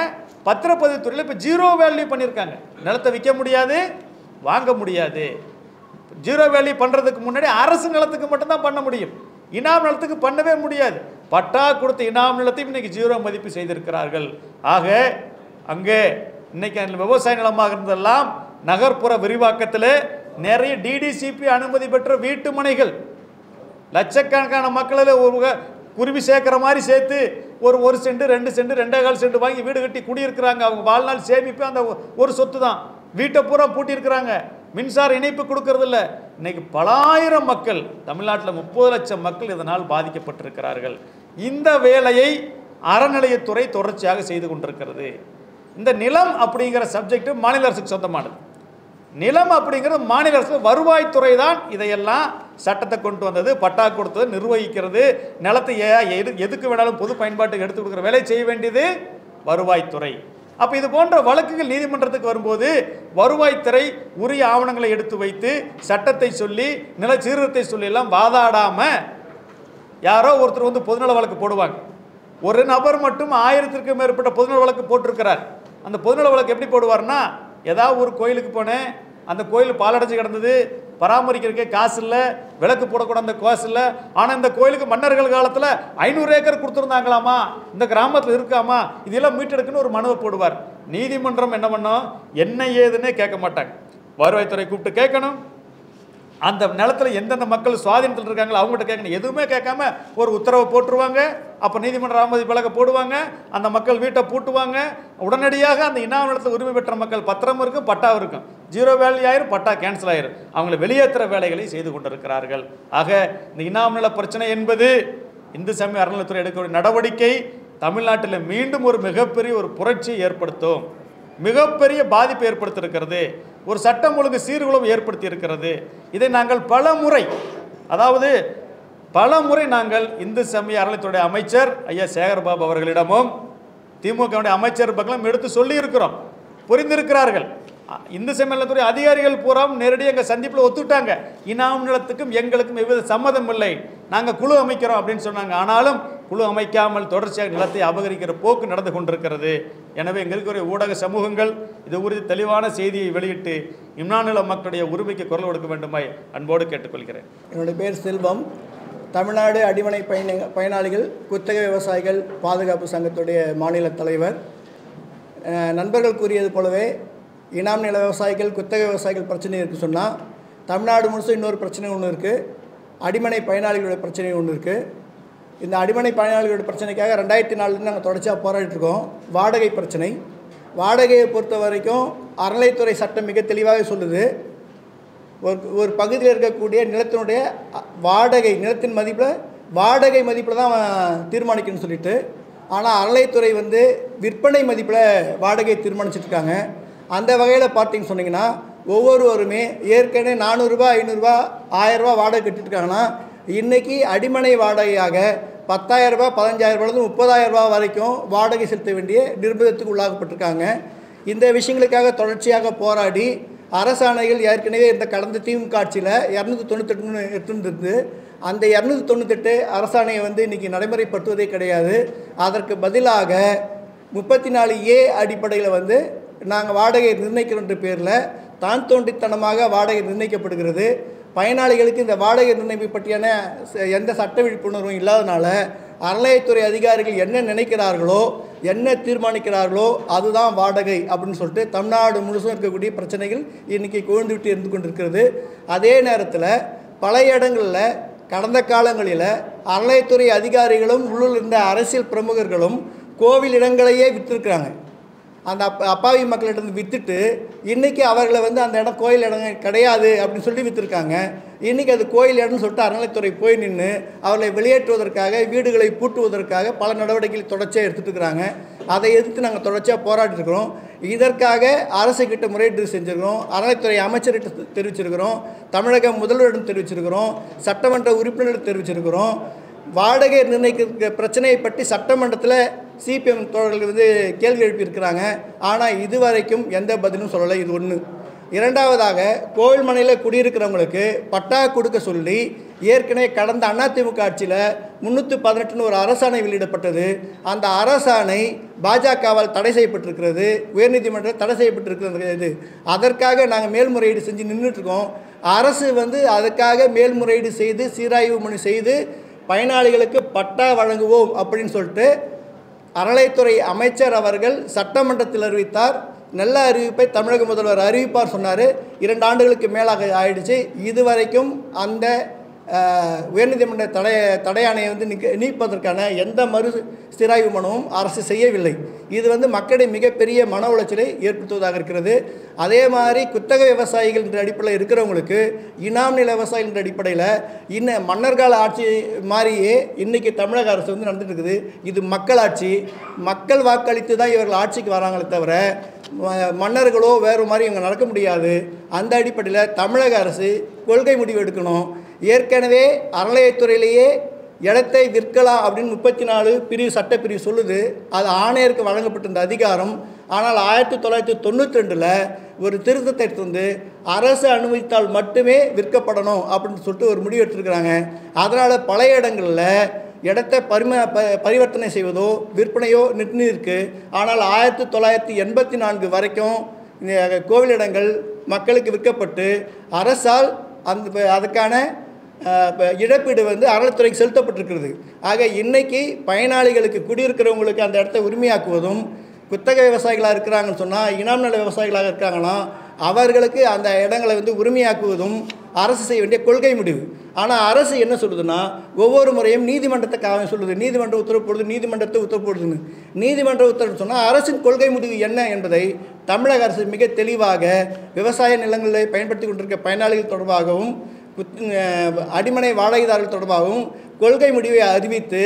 பத்திரப்பதிவுத்துறையில் இப்போ ஜீரோ வேல்யூ பண்ணியிருக்காங்க. நிலத்தை விற்க முடியாது, வாங்க முடியாது. ஜீரோ வேல்யூ பண்ணுறதுக்கு முன்னாடி அரசு நிலத்துக்கு மட்டும்தான் பண்ண முடியும், இனாம் நிலத்துக்கு பண்ணவே முடியாது. பட்டா கொடுத்த இனாம் நிலத்தையும் இன்னைக்கு ஜீரோ மதிப்பு செய்திருக்கிறார்கள். ஆக அங்கே இன்னைக்கு விவசாய நிலமாக இருந்தெல்லாம் நகர்ப்புற விரிவாக்கத்தில் நிறைய டிடிசிபி அனுமதி பெற்ற வீட்டு மனைகள் லட்சக்கணக்கான மக்களில் ஒரு குருவி சேர்க்கிற மாதிரி சேர்த்து ஒரு சென்ட் 2 சென்ட் 2.25 சென்ட் வாங்கி வீடு கட்டி குடியிருக்கிறாங்க. அவங்க வாழ்நாள் சேமிப்பு அந்த ஒரு சொத்து தான். வீட்டை பூரா பூட்டியிருக்கிறாங்க, மின்சார இணைப்பு கொடுக்கறதில்ல. இன்னைக்கு பலாயிரம் மக்கள், தமிழ்நாட்டில் 30 லட்சம் மக்கள் இதனால் பாதிக்கப்பட்டிருக்கிறார்கள். இந்த வேலையை அறநிலையத்துறை தொடர்ச்சியாக செய்து கொண்டிருக்கிறது. இந்த நிலம் அப்படிங்கிற சப்ஜெக்ட் மாநில அரசுக்கு சொந்தமானது. நிலம் அப்படிங்கிறது மாநில அரசு, வருவாய்த்துறை தான் இதையெல்லாம் சட்டத்தை கொண்டு வந்தது, பட்டா கொடுத்தது, நிர்வகிக்கிறது. நிலத்தை எதுக்கு வேணாலும் பொது பயன்பாட்டுக்கு எடுத்து கொடுக்குற வேலை செய்ய வேண்டியது வருவாய்த்துறை. அப்போ இது போன்ற வழக்குகள் நீதிமன்றத்துக்கு வரும்போது வருவாய்த்துறை உரிய ஆவணங்களை எடுத்து வைத்து சட்டத்தை சொல்லி நில சீர்திருத்தத்தை சொல்லி எல்லாம் வாதாடாம யாரோ ஒருத்தர் வந்து பொதுநல வழக்கு போடுவாங்க. ஒரு நபர் மட்டும் 1000க்கும் மேற்பட்ட பொதுநல வழக்கு போட்டிருக்கிறார். அந்த பொதுநல வழக்கு எப்படி போடுவார்னா, ஏதாவது ஒரு கோயிலுக்கு போனேன், அந்த கோயில் பாலடைஞ்சு கிடந்தது, பராமரிக்கிறதுக்கே காசு இல்லை, விளக்கு போடக்கூட அந்த காசு இல்லை, ஆனால் இந்த கோயிலுக்கு மன்னர்கள் காலத்தில் 500 ஏக்கர் கொடுத்துருந்தாங்களாமா, இந்த கிராமத்தில் இருக்காமா, இதெல்லாம் மீட்டெடுக்குன்னு ஒரு மனுவை போடுவார். நீதிமன்றம் என்ன பண்ணோம், என்ன ஏதுன்னே கேட்க மாட்டாங்க. வருவாய்த்துறை கூப்பிட்டு கேட்கணும், அந்த நிலத்தில் எந்தெந்த மக்கள் சுவாதீனத்தில் இருக்காங்களோ அவங்ககிட்ட கேட்கணும். எதுவுமே கேட்காம ஒரு உத்தரவை போட்டுருவாங்க. அப்போ நீதிமன்ற அவமதி பலகை போடுவாங்க, அந்த மக்கள் வீட்டை பூட்டுவாங்க. உடனடியாக அந்த இனாம் நிலத்தில் உரிமை பெற்ற மக்கள் பத்திரம் இருக்கும், பட்டா இருக்கும், ஜீரோ வேல்யூ ஆயிரும், பட்டா கேன்சல் ஆயிரும். அவங்களை வெளியேற்றுற வேலைகளை செய்து கொண்டிருக்கிறார்கள். ஆக இந்த இனாம் நில பிரச்சனை என்பது இந்து சமய அறநிலையத்துறை எடுக்கக்கூடிய நடவடிக்கை தமிழ்நாட்டில் மீண்டும் ஒரு மிகப்பெரிய ஒரு புரட்சியை ஏற்படுத்தும், மிகப்பெரிய பாதிப்பை ஏற்படுத்தியிருக்கிறது, ஒரு சட்டம் ஒழுங்கு சீர்குலைவு ஏற்படுத்தி இருக்கிறது. இதை நாங்கள் பல முறை நாங்கள் இந்து சமய அறநிலையத்துறை அமைச்சர் ஐயா சேகர்பாபு அவர்களிடமும் திமுக அமைச்சர் பக்கம் எடுத்து சொல்லி இருக்கிறோம், புரிந்திருக்கிறார்கள். இந்து சமய அறநிலையத்துறை அதிகாரிகள் பூரா நேரடியாக எங்கள் சந்திப்பில் ஒத்துட்டாங்க, இனாம் நிலத்துக்கும் எங்களுக்கும் எவ்வித சம்மதம் இல்லை, நாங்கள் குழு அமைக்கிறோம் அப்படின்னு சொன்னாங்க. ஆனாலும் குழு அமைக்காமல் தொடர்ச்சியாக நிலத்தை அபகரிக்கிற போக்கு நடந்து கொண்டிருக்கிறது. எனவே எங்களுக்கு ஒரு ஊடக சமூகங்கள் இது குறித்து தெளிவான செய்தியை வெளியிட்டு இன்னாம் நில மக்களுடைய உரிமைக்கு குரல் கொடுக்க வேண்டுமாய் அன்போடு கேட்டுக்கொள்கிறேன். என்னுடைய பேர் செல்வம், தமிழ்நாடு அடிமனை பயனாளிகள் குத்தகை விவசாயிகள் பாதுகாப்பு சங்கத்துடைய மாநில தலைவர். நண்பர்கள் கூறியது போலவே இனாம் நில விவசாயிகள் குத்தகை விவசாயிகள் பிரச்சனை இருக்குது சொன்னால் தமிழ்நாடு முழுசும் இன்னொரு பிரச்சனை ஒன்று இருக்குது, அடிமனை பயனாளிகளுடைய பிரச்சனை ஒன்று இருக்குது. இந்த அடிமனை பயனாளிகளுடைய பிரச்சனைக்காக 2004 நாங்கள் தொடர்ச்சியாக போராடிட்டுருக்கோம். வாடகை பிரச்சனை, வாடகையை பொறுத்த வரைக்கும் அறநிலையத்துறை சட்டம் மிக தெளிவாக சொல்லுது, ஒரு பகுதியில் இருக்கக்கூடிய நிலத்தினுடைய நிலத்தின் மதிப்பில் வாடகை மதிப்பில் தான் தீர்மானிக்கணும்னு சொல்லிட்டு, ஆனால் அறநிலையத்துறை வந்து விற்பனை மதிப்பில் வாடகை தீர்மானிச்சிட்ருக்காங்க. அந்த வகையில் பார்த்தீங்கன்னு சொன்னீங்கன்னா ஒவ்வொருவருமே ஏற்கனவே 400 ரூபாய் 500 ரூபா 1000 ரூபா வாடகை கட்டிட்டுருக்காங்கன்னா இன்றைக்கி அடிமனை வாடகையாக 10,000 ரூபா 15,000 ரூபாயிலிருந்து 30,000 ரூபா வரைக்கும் வாடகை செலுத்த வேண்டிய நிர்பந்தத்துக்கு உள்ளாகப்பட்டிருக்காங்க. இந்த விஷயங்களுக்காக தொடர்ச்சியாக போராடி அரசாணைகள் ஏற்கனவே இந்த கடந்த திமுக ஆட்சியில் 298 எடுத்துருந்து அந்த 298 அரசாணையை வந்து இன்றைக்கி நடைமுறைப்படுத்துவதே கிடையாது. அதற்கு பதிலாக 34A அடிப்படையில் வந்து நாங்கள் வாடகை நிர்ணயிக்கிற பேரில் தான் தோன்றித்தனமாக வாடகை நிர்ணயிக்கப்படுகிறது. பயனாளிகளுக்கு இந்த வாடகை நிர்ணயிப்பு பற்றியான எந்த சட்ட விழிப்புணர்வும் இல்லாதனால அறநிலையத்துறை அதிகாரிகள் என்ன நினைக்கிறார்களோ என்ன தீர்மானிக்கிறார்களோ அதுதான் வாடகை அப்படின்னு சொல்லிட்டு தமிழ்நாடு முழுசும் இருக்கக்கூடிய பிரச்சனைகள் இன்றைக்கி கொழுந்து விட்டு இருந்து கொண்டிருக்கிறது. அதே நேரத்தில் பல இடங்களில் கடந்த காலங்களில் அறநிலையத்துறை அதிகாரிகளும் உள்ளூரில் இருந்த அரசியல் பிரமுகர்களும் கோவில் இடங்களையே விற்றுருக்குறாங்க. அந்த அப்பாவி மக்களிடம் விற்றுட்டு இன்றைக்கி அவர்களை வந்து அந்த இடம் கோயில் இடம் கிடையாது அப்படின்னு சொல்லி விற்றுருக்காங்க. இன்றைக்கி அது கோயில் இடம்னு சொல்லிட்டு அறநிலையத்துறை போய் நின்று அவர்களை வெளியேற்றுவதற்காக வீடுகளை பூட்டுவதற்காக பல நடவடிக்கைகள் தொடர்ச்சியாக எடுத்துகிட்டு இருக்கிறாங்க. அதை எதிர்த்து நாங்கள் தொடர்ச்சியாக போராடிட்டுருக்கிறோம். இதற்காக அரசுக்கிட்ட முறையீடு செஞ்சுருக்கிறோம், அறநிலையத்துறை அமைச்சர்கிட்ட தெரிவிச்சிருக்கிறோம், தமிழக முதல்வரிடம் தெரிவிச்சிருக்கிறோம், சட்டமன்ற உறுப்பினரிடம் தெரிவிச்சிருக்கிறோம். வாடகை நிர்ணயிக்கிற பிரச்சனையை பற்றி சட்டமன்றத்தில் சிபிஎம் தோழர்கள் வந்து கேள்வி எழுப்பியிருக்கிறாங்க. ஆனால் இதுவரைக்கும் எந்த பதிலும் சொல்லலை. இது ஒன்று. இரண்டாவதாக கோவில் மனையில் குடியிருக்கிறவங்களுக்கு பட்டா கொடுக்க சொல்லி ஏற்கனவே கடந்த அதிமுக ஆட்சியில் 318 ஒரு அரசாணை வெளியிடப்பட்டது. அந்த அரசாணை பாஜகவால் தடை செய்யப்பட்டிருக்கிறது, உயர்நீதிமன்றம் தடை செய்யப்பட்டிருக்கிறது. அதற்காக நாங்கள் மேல்முறையீடு செஞ்சு நின்றுட்டுருக்கோம். அரசு அதுக்காக மேல்முறையீடு செய்து சீராய்வு மனு செய்து பயனாளிகளுக்கு பட்டா வழங்குவோம் அப்படின்னு சொல்லிட்டு அறநிலையத்துறை அமைச்சர் அவர்கள் சட்டமன்றத்தில் அறிவித்தார். நல்ல அறிவிப்பை தமிழக முதல்வர் அறிவிப்பார் சொன்னார். 2 ஆண்டுகளுக்கு மேலாக ஆயிடுச்சு. இதுவரைக்கும் அந்த உயர்நீதிமன்ற தடையாணையை நீப்பதற்கான எந்த மறு சீராய்வு மனுவும் அரசு செய்யவில்லை. இது மக்களிடையே மிகப்பெரிய மன உளைச்சலை ஏற்படுத்துவதாக இருக்கிறது. அதே மாதிரி குத்தகை விவசாயிகள் என்ற அடிப்படையில் இருக்கிறவங்களுக்கு இனாம் நில விவசாயிகள் என்ற அடிப்படையில் இன்னும் மன்னர்கால ஆட்சி மாதிரியே இன்றைக்கி தமிழக அரசு நடந்துட்டு இருக்குது. இது மக்களாட்சி. மக்கள் வாக்களித்து தான் இவர்கள் ஆட்சிக்கு வராங்களே தவிர மன்னர்களோ வேறு மாதிரி இவங்க நடக்க முடியாது. அந்த அடிப்படையில் தமிழக அரசு கொள்கை முடிவு எடுக்கணும். ஏற்கனவே அறநிலையத்துறையிலேயே இடத்தை விற்கலாம் அப்படின்னு 34 பிரிவு சட்டப்பிரிவு சொல்லுது. அது ஆணையருக்கு வழங்கப்பட்டிருந்த அதிகாரம். ஆனால் 1992 ஒரு திருத்தத்தை எடுத்து அரசு அனுமதித்தால் மட்டுமே விற்கப்படணும் அப்படின்னு சொல்லிட்டு ஒரு முடிவு எடுத்துருக்கிறாங்க. அதனால் பழைய இடங்களில் இடத்தை பரிவர்த்தனை செய்வதோ விற்பனையோ நின்று. ஆனால் 1984 வரைக்கும் கோவிலிடங்கள் மக்களுக்கு விற்கப்பட்டு அரசால் அதுக்கான இழப்பீடு அறநிலையத்துறைக்கு செலுத்தப்பட்டிருக்கிறது. ஆக இன்றைக்கி பயனாளிகளுக்கு குடியிருக்கிறவங்களுக்கு அந்த இடத்த உரிமையாக்குவதும், குத்தகை விவசாயிகளாக இருக்கிறாங்கன்னு சொன்னால் இனாம் நில விவசாயிகளாக இருக்காங்கன்னா அவர்களுக்கு அந்த இடங்களை உரிமையாக்குவதும் அரசு செய்ய வேண்டிய கொள்கை முடிவு. ஆனால் அரசு என்ன சொல்லுதுன்னா ஒவ்வொரு முறையும் நீதிமன்றத்துக்காக சொல்லுது, நீதிமன்ற உத்தரவு போடுது, நீதிமன்றத்தை உத்தரவு போடுதுன்னு. நீதிமன்ற உத்தரவு சொன்னால் அரசின் கொள்கை முடிவு என்ன என்பதை தமிழக அரசு மிக தெளிவாக விவசாய நிலங்களை பயன்படுத்தி கொண்டிருக்க பயனாளிகள் தொடர்பாகவும் அடிமனை வாடகைதாரர்கள் தொடர்பாகவும் கொள்கை முடிவை அறிவித்து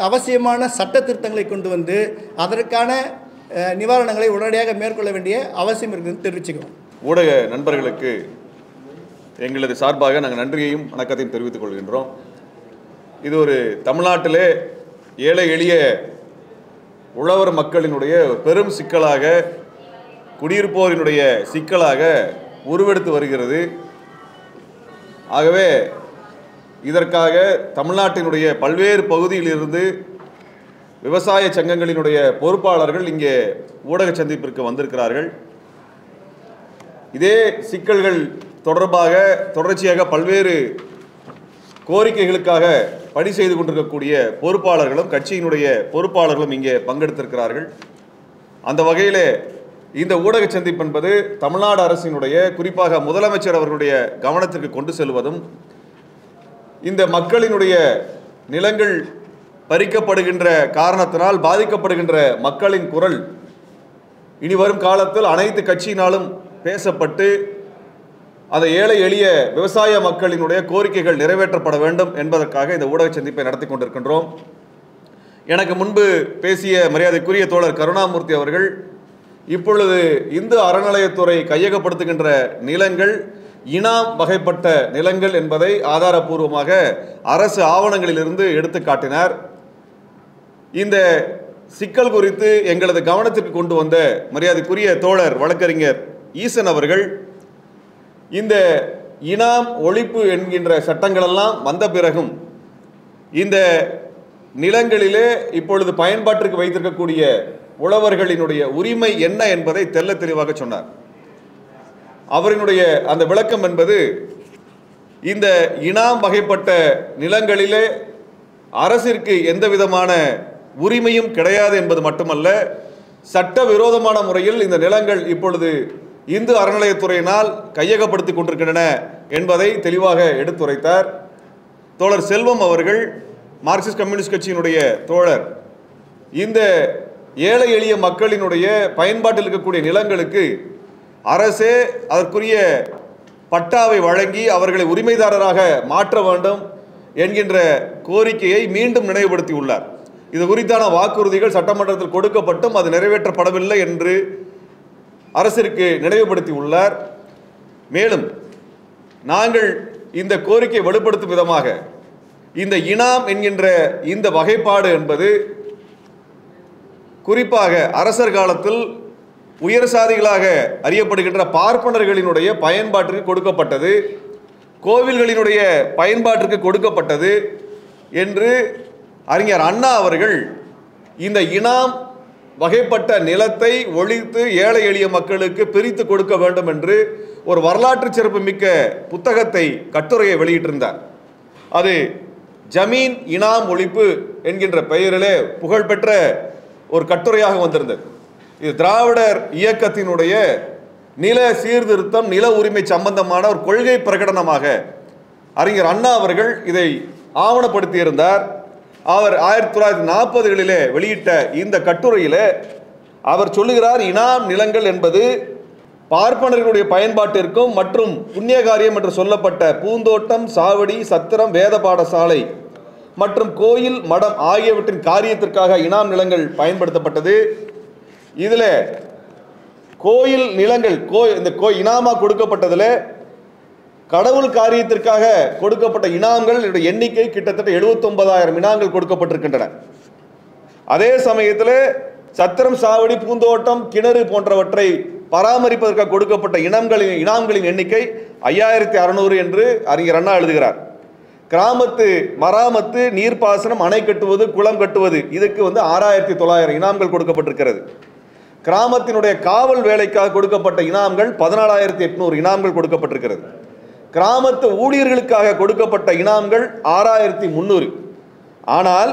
அவசியமான சட்ட திருத்தங்களை கொண்டு அதற்கான நிவாரணங்களை உடனடியாக மேற்கொள்ள வேண்டிய அவசியம் இருக்குதுன்னு தெரிவிச்சுக்கிறோம். ஊடக நண்பர்களுக்கு எங்களது சார்பாக நாங்கள் நன்றியையும் வணக்கத்தையும் தெரிவித்துக் கொள்கின்றோம். இது ஒரு தமிழ்நாட்டிலே ஏழை எளிய உழவர் மக்களினுடைய பெரும் சிக்கலாக, குடியிருப்போரினுடைய சிக்கலாக உருவெடுத்து வருகிறது. ஆகவே இதற்காக தமிழ்நாட்டினுடைய பல்வேறு பகுதியிலிருந்து விவசாய சங்கங்களினுடைய பொறுப்பாளர்கள் இங்கே ஊடக சந்திப்பிற்கு வந்திருக்கிறார்கள். இதே சிக்கல்கள் தொடர்பாக தொடர்ச்சியாக பல்வேறு கோரிக்கைகளுக்காக பணி செய்து கொண்டிருக்கக்கூடிய பொறுப்பாளர்களும் கட்சியினுடைய பொறுப்பாளர்களும் இங்கே பங்கெடுத்திருக்கிறார்கள். அந்த வகையில் இந்த ஊடக சந்திப்பு என்பது தமிழ்நாடு அரசினுடைய, குறிப்பாக முதலமைச்சர் அவர்களுடைய கவனத்திற்கு கொண்டு செல்வதும், இந்த மக்களினுடைய நிலங்கள் பறிக்கப்படுகின்ற காரணத்தினால் பாதிக்கப்படுகின்ற மக்களின் குரல் இனி வரும் காலத்தில் அனைத்து கட்சியினாலும் பேசப்பட்டு அந்த ஏழை எளிய விவசாய மக்களினுடைய கோரிக்கைகள் நிறைவேற்றப்பட வேண்டும் என்பதற்காக இந்த ஊடக சந்திப்பை நடத்தி கொண்டிருக்கின்றோம். எனக்கு முன்பு பேசிய மரியாதைக்குரிய தோழர் கருணாமூர்த்தி அவர்கள் இப்பொழுது இந்து அறநிலையத்துறை கையகப்படுத்துகின்ற நிலங்கள் இனாம் வகைப்பட்ட நிலங்கள் என்பதை ஆதாரபூர்வமாக அரசு ஆவணங்களிலிருந்து எடுத்து காட்டினார். இந்த சிக்கல் குறித்து எங்களது கவனத்திற்கு கொண்டு வந்த மரியாதைக்குரிய தோழர் வழக்கறிஞர் ஈசன் அவர்கள் இந்த இனாம் ஒழிப்பு என்கின்ற சட்டங்களெல்லாம் வந்த பிறகும் இந்த நிலங்களிலே இப்பொழுது பயன்பாட்டிற்கு வைத்திருக்கக்கூடிய உழவர்களினுடைய உரிமை என்ன என்பதை தெள்ள தெளிவாக சொன்னார். அவரினுடைய அந்த விளக்கம் என்பது, இந்த இனாம் வகைப்பட்ட நிலங்களிலே அரசிற்கு எந்த விதமான உரிமையும் கிடையாது என்பது மட்டுமல்ல, சட்டவிரோதமான முறையில் இந்த நிலங்கள் இப்பொழுது இந்து அறநிலையத்துறையினால் கையகப்படுத்தி கொண்டிருக்கின்றன என்பதை தெளிவாக எடுத்துரைத்தார். தோழர் செல்வம் அவர்கள், மார்க்சிஸ்ட் கம்யூனிஸ்ட் கட்சியினுடைய தோழர், இந்த ஏழை எளிய மக்களினுடைய பயன்பாட்டில் இருக்கக்கூடிய நிலங்களுக்கு அரசே அதற்குரிய பட்டாவை வழங்கி அவர்களை உரிமைதாரராக மாற்ற வேண்டும் என்கின்ற கோரிக்கையை மீண்டும் நினைவுபடுத்தியுள்ளார். இது குறித்தான வாக்குறுதிகள் சட்டமன்றத்தில் கொடுக்கப்பட்டும் அது நிறைவேற்றப்படவில்லை என்று அரசிற்கு நினைவுபடுத்தியுள்ளார். மேலும் நாங்கள் இந்த கோரிக்கை வலுப்படுத்தும் விதமாக இந்த இனாம் என்கின்ற இந்த வகைப்பாடு என்பது குறிப்பாக அரசர் காலத்தில் உயர் சாதிகளாக அறியப்படுகின்ற பார்ப்பனர்களினுடைய பயன்பாட்டிற்கு கொடுக்கப்பட்டது, கோவில்களினுடைய பயன்பாட்டிற்கு கொடுக்கப்பட்டது என்று அறிஞர் அண்ணா அவர்கள் இந்த இனாம் வகைப்பட்ட நிலத்தை ஒழித்து ஏழை எளிய மக்களுக்கு பிரித்து கொடுக்க வேண்டும் என்று ஒரு வரலாற்று சிறப்பு மிக்க புத்தகத்தை, கட்டுரையை வெளியிட்டிருந்தார். அது ஜமீன் இனாம் ஒழிப்பு என்கின்ற பெயரிலே புகழ்பெற்ற ஒரு கட்டுரையாக வந்திருந்தது. இது திராவிடர் இயக்கத்தினுடைய நில சீர்திருத்தம், நில உரிமை சம்பந்தமான ஒரு கொள்கை பிரகடனமாக அறிஞர் அண்ணா அவர்கள் இதை ஆவணப்படுத்தியிருந்தார். அவர் 1940களிலே வெளியிட்ட இந்த கட்டுரையிலே அவர் சொல்லுகிறார், இனாம் நிலங்கள் என்பது பார்ப்பனர்களுடைய பயன்பாட்டிற்கும் மற்றும் புண்ணிய காரியம் என்று சொல்லப்பட்ட பூந்தோட்டம், சாவடி, சத்திரம், வேத பாடசாலை மற்றும் கோயில், மடம் ஆகியவற்றின் காரியத்திற்காக இனாம் நிலங்கள் பயன்படுத்தப்பட்டது. இதில் கோயில் நிலங்கள் இந்த இனாமா கொடுக்கப்பட்டதில் கடவுள் காரியத்திற்காக கொடுக்கப்பட்ட இனாம்கள் எண்ணிக்கை கிட்டத்தட்ட 79,000 இனாம்கள் கொடுக்கப்பட்டிருக்கின்றன. அதே சமயத்தில் சத்திரம், சாவடி, பூந்தோட்டம், கிணறு போன்றவற்றை பராமரிப்பதற்காக கொடுக்கப்பட்ட இனாம்களின் எண்ணிக்கை 5600 என்று அறிஞர் அண்ணா எழுதுகிறார். கிராமத்து மராமத்து, நீர்ப்பாசனம், அணை கட்டுவது, குளம் கட்டுவது, இதுக்கு 6900 இனாம்கள் கொடுக்கப்பட்டிருக்கிறது. கிராமத்தினுடைய காவல் வேலைக்காக கொடுக்கப்பட்ட இனாம்கள் 14,800 இனாம்கள் கொடுக்கப்பட்டிருக்கிறது. கிராமத்து ஊழியர்களுக்காக கொடுக்கப்பட்ட இனாம்கள் 6,300. ஆனால்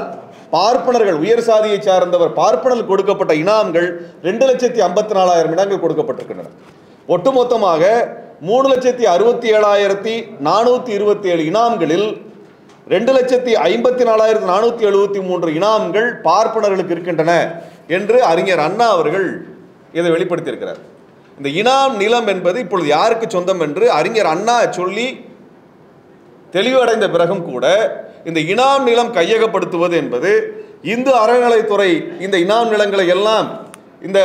பார்ப்பனர்கள், உயர் சாதியை சார்ந்தவர் பார்ப்பனர்கள் கொடுக்கப்பட்ட இனாம்கள் 2,54,000 இனாம்கள் கொடுக்கப்பட்டிருக்கின்றன. ஒட்டுமொத்தமாக 3,67,427 இனாம்களில் 2,54,473 இனாம்கள் பார்ப்பனர்களுக்கு இருக்கின்றன என்று அறிஞர் அண்ணா அவர்கள் இதை வெளிப்படுத்தியிருக்கிறார். இந்த இனாம் நிலம் என்பது இப்பொழுது யாருக்கு சொந்தம் என்று அறிஞர் அண்ணா சொல்லி தெளிவடைந்த பிறகும் கூட இந்த இனாம் நிலம் கையகப்படுத்துவது என்பது இந்து அறநிலைத்துறை இந்த இனாம் நிலங்களை எல்லாம் இந்த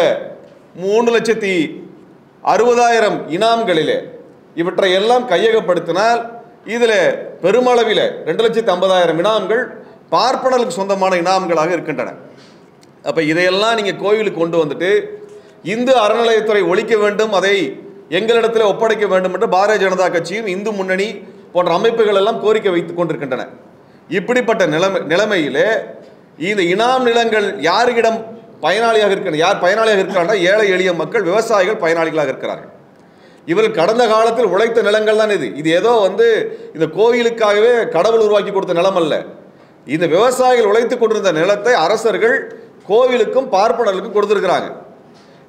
3,60,000 இனாம்களிலே இவற்றை எல்லாம் கையகப்படுத்தினால் இதில் பெருமளவில் 2,50,000 இனாம்கள் பார்ப்பனர்களுக்கு சொந்தமான இனாம்களாக இருக்கின்றன. அப்போ இதையெல்லாம் நீங்கள் கோவிலுக்கு கொண்டு வந்துட்டு இந்து அறநிலையத்துறை ஒழிக்க வேண்டும், அதை எங்களிடத்தில் ஒப்படைக்க வேண்டும் என்று பாரதிய ஜனதா கட்சியும் இந்து முன்னணி போன்ற அமைப்புகள் எல்லாம் கோரிக்கை வைத்துக் கொண்டிருக்கின்றன. இப்படிப்பட்ட நிலைமையிலே இந்த இனாம் நிலங்கள் யாரிடம் பயனாளியாக இருக்கிறது? யார் பயனாளியாக இருக்கிறார்கள்? ஏழை எளிய மக்கள், விவசாயிகள் பயனாளிகளாக இருக்கிறார்கள். இவர்கள் கடந்த காலத்தில் உழைத்த நிலங்கள் தான் இது ஏதோ இந்த கோயிலுக்காகவே கடவுள் உருவாக்கி கொடுத்த நிலம் அல்ல. இந்த விவசாயிகள் உழைத்து கொண்டிருந்த நிலத்தை அரசர்கள் கோவிலுக்கும் பார்ப்பனர்களுக்கும் கொடுத்திருக்கிறாங்க.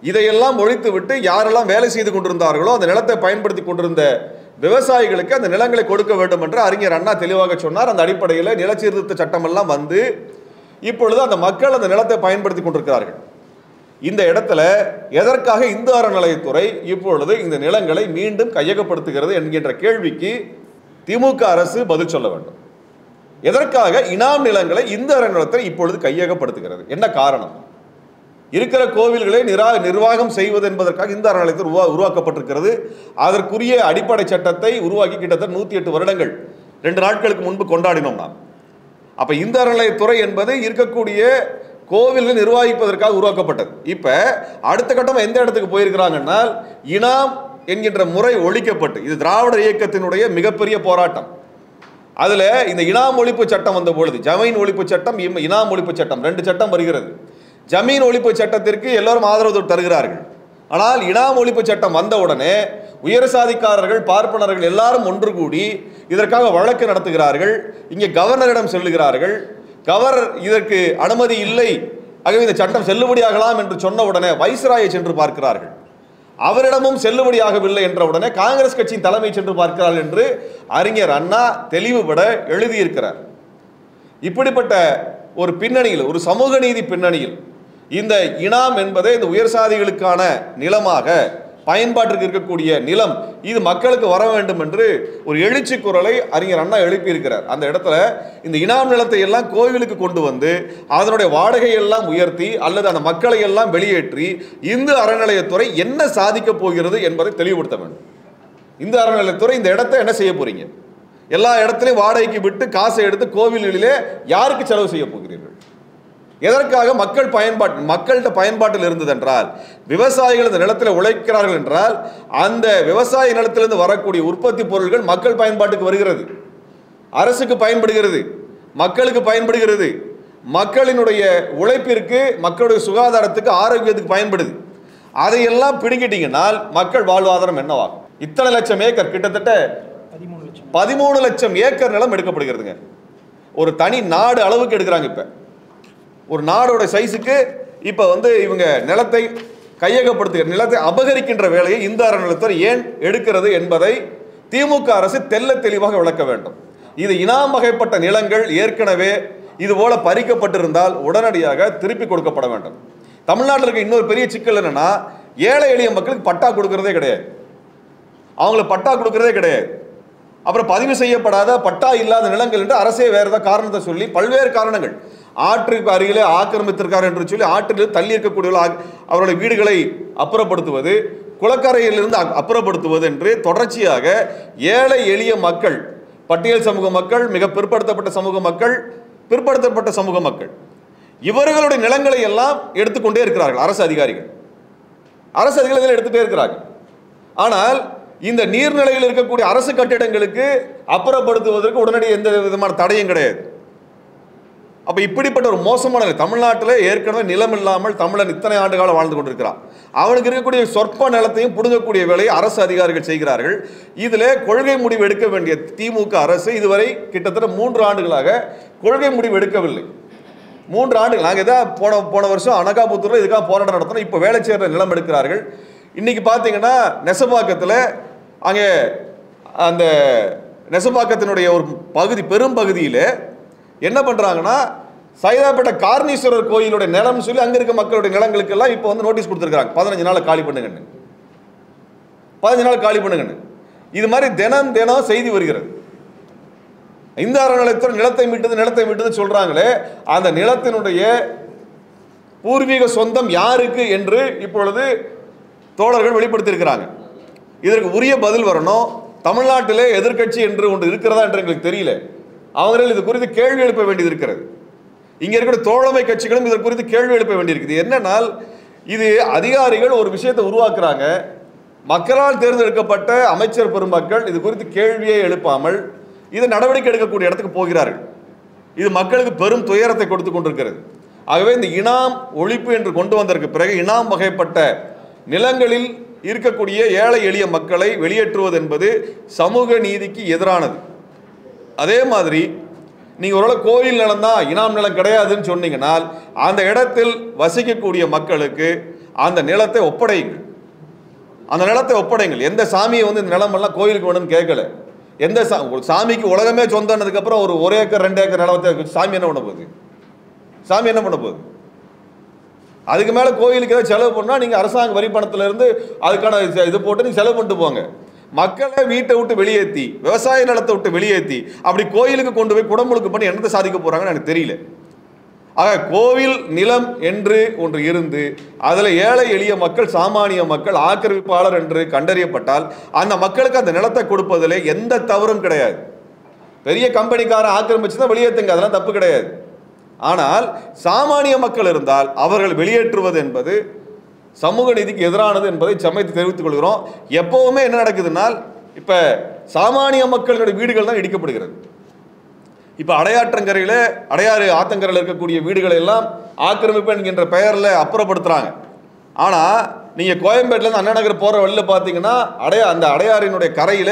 இதையெல்லாம் ஒழித்து விட்டு யாரெல்லாம் வேலை செய்து கொண்டிருந்தார்களோ அந்த நிலத்தை பயன்படுத்தி கொண்டிருந்த விவசாயிகளுக்கு அந்த நிலங்களை கொடுக்க வேண்டும் என்று அறிஞர் அண்ணா தெளிவாக சொன்னார். அந்த அடிப்படையில் நிலச்சீர்திருத்த சட்டம் எல்லாம் இப்பொழுது அந்த மக்கள் அந்த நிலத்தை பயன்படுத்தி கொண்டிருக்கிறார்கள். இந்த இடத்துல எதற்காக இந்து அறநிலையத்துறை இப்பொழுது இந்த நிலங்களை மீண்டும் கையகப்படுத்துகிறது என்கின்ற கேள்விக்கு திமுக அரசு பதில் சொல்ல வேண்டும். எதற்காக இனாம் நிலங்களை இந்து அறநிலையத்துறை இப்பொழுது கையகப்படுத்துகிறது? என்ன காரணம்? இருக்கிற கோவில்களை நிர்வாகம் செய்வது என்பதற்காக இந்த அறநிலையத்துறை உருவாக்கப்பட்டிருக்கிறது. அதற்குரிய அடிப்படை சட்டத்தை உருவாக்கி கிட்டத்தட்ட 108 வருடங்கள் 2 நாட்களுக்கு முன்பு கொண்டாடினோம் நாம். அப்ப இந்த அறநிலையத்துறை என்பது இருக்கக்கூடிய கோவில்கள் நிர்வகிப்பதற்காக உருவாக்கப்பட்டது. இப்ப அடுத்த கட்டம் எந்த இடத்துக்கு போயிருக்கிறாங்கன்னா, இனாம் என்கின்ற முறை ஒழிக்கப்பட்டு, இது திராவிடர் இயக்கத்தினுடைய மிகப்பெரிய போராட்டம். அதுல இந்த இனாம் ஒழிப்பு சட்டம் வந்த பொழுது, ஜமீன் ஒழிப்பு சட்டம், இனாம் ஒழிப்பு சட்டம், 2 சட்டம் வருகிறது. ஜமீன் ஒழிப்பு சட்டத்திற்கு எல்லோரும் ஆதரவு தருகிறார்கள். ஆனால் இனாம் ஒழிப்பு சட்டம் வந்த உடனே உயர் சாதிக்காரர்கள், பார்ப்பனர்கள் எல்லாரும் ஒன்று கூடி இதற்காக வழக்கு நடத்துகிறார்கள். இங்கே கவர்னரிடம் செல்லுகிறார்கள். கவர்னர் இதற்கு அனுமதி இல்லை, ஆகவே இந்த சட்டம் செல்லுபடியாகலாம் என்று சொன்ன உடனே வைஸ்ராயை சென்று பார்க்கிறார்கள். அவரிடமும் செல்லுபடியாகவில்லை என்ற உடனே காங்கிரஸ் கட்சியின் தலைமை சென்று பார்க்கிறார்கள் என்று அறிஞர் அண்ணா தெளிவுபட எழுதியிருக்கிறார். இப்படிப்பட்ட ஒரு பின்னணியில், ஒரு சமூக நீதி பின்னணியில் இந்த இனாம் என்பதை இந்த உயர் சாதிகளுக்கான நிலமாக பயன்பாட்டிற்கு இருக்கக்கூடிய நிலம், இது மக்களுக்கு வர வேண்டும் என்று ஒரு எழுச்சி குரலை அறிஞர் அண்ணா எழுப்பியிருக்கிறார். அந்த இடத்துல இந்த இனாம் நிலத்தை எல்லாம் கோவிலுக்கு கொண்டு வந்து அதனுடைய வாடகையெல்லாம் உயர்த்தி அல்லது அந்த மக்களை எல்லாம் வெளியேற்றி இந்து அறநிலையத்துறை என்ன சாதிக்க போகிறது என்பதை தெளிவுபடுத்த வேண்டும். இந்து அறநிலையத்துறை இந்த இடத்தை என்ன செய்ய போறீங்க? எல்லா இடத்துலையும் வாடகைக்கு விட்டு காசை எடுத்து கோவில்களிலே யாருக்கு செலவு செய்ய போகிறீர்கள்? எதற்காக? மக்கள்கிட்ட பயன்பாட்டில் இருந்தது என்றால், விவசாயிகள் இந்த நிலத்தில் உழைக்கிறார்கள் என்றால் அந்த விவசாய நிலத்திலிருந்து வரக்கூடிய உற்பத்தி பொருட்கள் மக்கள் பயன்பாட்டுக்கு வருகிறது, அரசுக்கு பயன்படுகிறது, மக்களுக்கு பயன்படுகிறது, மக்களினுடைய உழைப்பிற்கு, மக்களுடைய சுகாதாரத்துக்கு, ஆரோக்கியத்துக்கு பயன்படுது. அதையெல்லாம் பிடுங்கிட்டீங்கன்னால் மக்கள் வாழ்வாதாரம் என்னவாகும்? இத்தனை லட்சம் ஏக்கர், கிட்டத்தட்ட 13 லட்சம் ஏக்கர் நிலம் எடுக்கப்படுகிறதுங்க. ஒரு தனி நாடு அளவுக்கு எடுக்கிறாங்க. இப்ப ஒரு நாடோட சைஸுக்கு இப்ப இவங்க நிலத்தை கையகப்படுத்துகிற, நிலத்தை அபகரிக்கின்ற வேலையை இந்த அறநிலையத்துறை ஏன் எடுக்கிறது என்பதை திமுக அரசு தெல்ல தெளிவாக விளக்க வேண்டும். இது இனாம் வகைப்பட்ட நிலங்கள் ஏற்கனவே இது போல பறிக்கப்பட்டிருந்தால் உடனடியாக திருப்பி கொடுக்கப்பட வேண்டும். தமிழ்நாட்டில் இருக்க இன்னொரு பெரிய சிக்கல் என்னன்னா, ஏழை எளிய மக்களுக்கு பட்டா கொடுக்கறதே கிடையாது, அவங்களுக்கு பட்டா கொடுக்கறதே கிடையாது. அப்புறம் பதிவு செய்யப்படாத பட்டா இல்லாத நிலங்கள் என்று அரசே வேற ஏதாவது காரணத்தை சொல்லி, பல்வேறு காரணங்கள், ஆற்றுக்கு அருகிலே ஆக்கிரமித்திருக்கார் என்று சொல்லி ஆற்றில் தள்ளி இருக்கக்கூடிய அவருடைய வீடுகளை அப்புறப்படுத்துவது, குளக்கரையிலிருந்து அப்புறப்படுத்துவது என்று தொடர்ச்சியாக ஏழை எளிய மக்கள், பட்டியல் சமூக மக்கள், மிக பிற்படுத்தப்பட்ட சமூக மக்கள், பிற்படுத்தப்பட்ட சமூக மக்கள், இவர்களுடைய நிலங்களை எல்லாம் எடுத்துக்கொண்டே இருக்கிறார்கள் அரசு அதிகாரிகள். எடுத்துட்டே இருக்கிறார்கள். ஆனால் இந்த நீர்நிலையில் இருக்கக்கூடிய அரசு கட்டிடங்களுக்கு அப்புறப்படுத்துவதற்கு உடனடி எந்த விதமான தடையும் கிடையாது. அப்ப இப்படிப்பட்ட ஒரு மோசமான தமிழ்நாட்டில் ஏற்கனவே நிலம் இல்லாமல் தமிழன் இத்தனை ஆண்டு காலம் வாழ்ந்து கொண்டிருக்கிறான். அவனுக்கு இருக்கக்கூடிய சொற்ப நிலத்தையும் புடுங்கக்கூடிய வேலையை அரசு அதிகாரிகள் செய்கிறார்கள். இதுல கொள்கை முடிவு எடுக்க வேண்டிய திமுக அரசு இதுவரை கிட்டத்தட்ட 3 ஆண்டுகளாக கொள்கை முடிவு எடுக்கவில்லை. 3 ஆண்டுகள். நாங்கள் எதாவது போன வருஷம் அனகாபுத்தூர்ல இதுக்காக போராட்டம் நடத்தணும். இப்போ வேலை செய்கிற நிலம் எடுக்கிறார்கள். இன்னைக்கு பார்த்தீங்கன்னா நெசப்பாக்கத்தில், அங்கே அந்த நெசப்பாக்கத்தினுடைய ஒரு பகுதி, பெரும் பகுதியில் என்ன பண்ணுறாங்கன்னா, சைதாப்பேட்டை கார்னீஸ்வரர் கோயிலுடைய நிலம் சொல்லி அங்கே இருக்க மக்களுடைய நிலங்களுக்கெல்லாம் இப்போ நோட்டீஸ் கொடுத்துருக்காங்க, 15 நாள் காலி பண்ணுங்கன்னு. 15 நாள் காலி பண்ணுங்கன்னு. இது மாதிரி தினம் செய்தி வருகிறது. இந்த அறநிலையத்துறை நிலத்தை மீட்டது சொல்றாங்களே, அந்த நிலத்தினுடைய பூர்வீக சொந்தம் யாருக்கு என்று இப்பொழுது தோழர்கள் வெளிப்படுத்தியிருக்கிறாங்க. இதற்கு உரிய பதில் வரணும். தமிழ்நாட்டிலே எதிர்க்கட்சி என்று ஒன்று இருக்கிறதா என்று எங்களுக்கு தெரியல. அவர்கள் இது குறித்து கேள்வி எழுப்ப வேண்டியது இருக்கிறது. இங்க இருக்கிற தோழமை கட்சிகளும் இதற்கு குறித்து கேள்வி எழுப்ப வேண்டியிருக்குது. என்னன்னால், இது அதிகாரிகள் ஒரு விஷயத்தை உருவாக்குறாங்க, மக்களால் தேர்ந்தெடுக்கப்பட்ட அமைச்சர் பெருமக்கள் இது குறித்து கேள்வியை எழுப்பாமல் இதை நடவடிக்கை எடுக்கக்கூடிய இடத்துக்கு போகிறார்கள். இது மக்களுக்கு பெரும் துயரத்தை கொடுத்து கொண்டிருக்கிறது. ஆகவே இந்த இனாம் ஒழிப்பு என்று கொண்டு வந்ததற்கு பிறகு இனாம் வகைப்பட்ட நிலங்களில் இருக்கக்கூடிய ஏழை எளிய மக்களை வெளியேற்றுவது என்பது சமூக நீதிக்கு எதிரானது. அதே மாதிரி நீங்க ஒருவேளை கோயில் நிலம் தான், இனாம் நிலம் கிடையாதுன்னு சொன்னீங்கன்னால் அந்த இடத்தில் வசிக்கக்கூடிய மக்களுக்கு அந்த நிலத்தை ஒப்படையுங்கள். அந்த நிலத்தை ஒப்படைங்கள். எந்த சாமியை இந்த நிலமெல்லாம் கோயிலுக்கு வேணும்னு கேட்கல. எந்த சாமிக்கு உலகமே சொந்தனதுக்கு அப்புறம் ஒரு ஏக்கர் 2 ஏக்கர் நிலத்தை சாமி என்ன பண்ண போகுது? சாமி என்ன பண்ண போகுது? அதுக்கு மேல கோயிலுக்கு ஏதாவது செலவு பண்ணா நீங்க அரசாங்க வரி பணத்துல இருந்து அதுக்கான இது போட்டு நீங்க செலவு பண்ணிட்டு போங்க. மக்களை வீட்டை விட்டு வெளியேற்றி, விவசாய நிலத்தை விட்டு வெளியேற்றி அப்படி கோயிலுக்கு கொண்டு போய் குடமுழுக்கு பண்ணி என்னத்தை சாதிக்க போறாங்கன்னு எனக்கு தெரியல. ஆக கோவில் நிலம் என்று ஒன்று இருந்து அதில் ஏழை எளிய மக்கள், சாமானிய மக்கள் ஆக்கிரமிப்பாளர் என்று கண்டறியப்பட்டால் அந்த மக்களுக்கு அந்த நிலத்தை கொடுப்பதில் எந்த தவறும் கிடையாது. பெரிய கம்பெனிக்காரன் ஆக்கிரமிச்சு தான் வெளியேற்றுங்க, அதெல்லாம் தப்பு கிடையாது. ஆனால் சாமானிய மக்கள் இருந்தால் அவர்கள் வெளியேற்றுவது என்பது சமூக நீதிக்கு எதிரானது என்பதை சமயத்தை தெரிவித்துக் கொள்கிறோம். எப்பவுமே என்ன நடக்குதுன்னால், இப்ப சாமானிய மக்களுடைய வீடுகள் தான் இடிக்கப்படுகிறது. இப்ப அடையாற்றங்கரையில, அடையாறு ஆத்தங்கரையில் இருக்கக்கூடிய வீடுகளை எல்லாம் ஆக்கிரமிப்பு என்கின்ற பெயர்ல அப்புறப்படுத்துறாங்க. ஆனா நீங்க கோயம்பேட்டில இருந்து அண்ணா நகர் போற வழியில பாத்தீங்கன்னா அந்த அடையாறினுடைய கரையில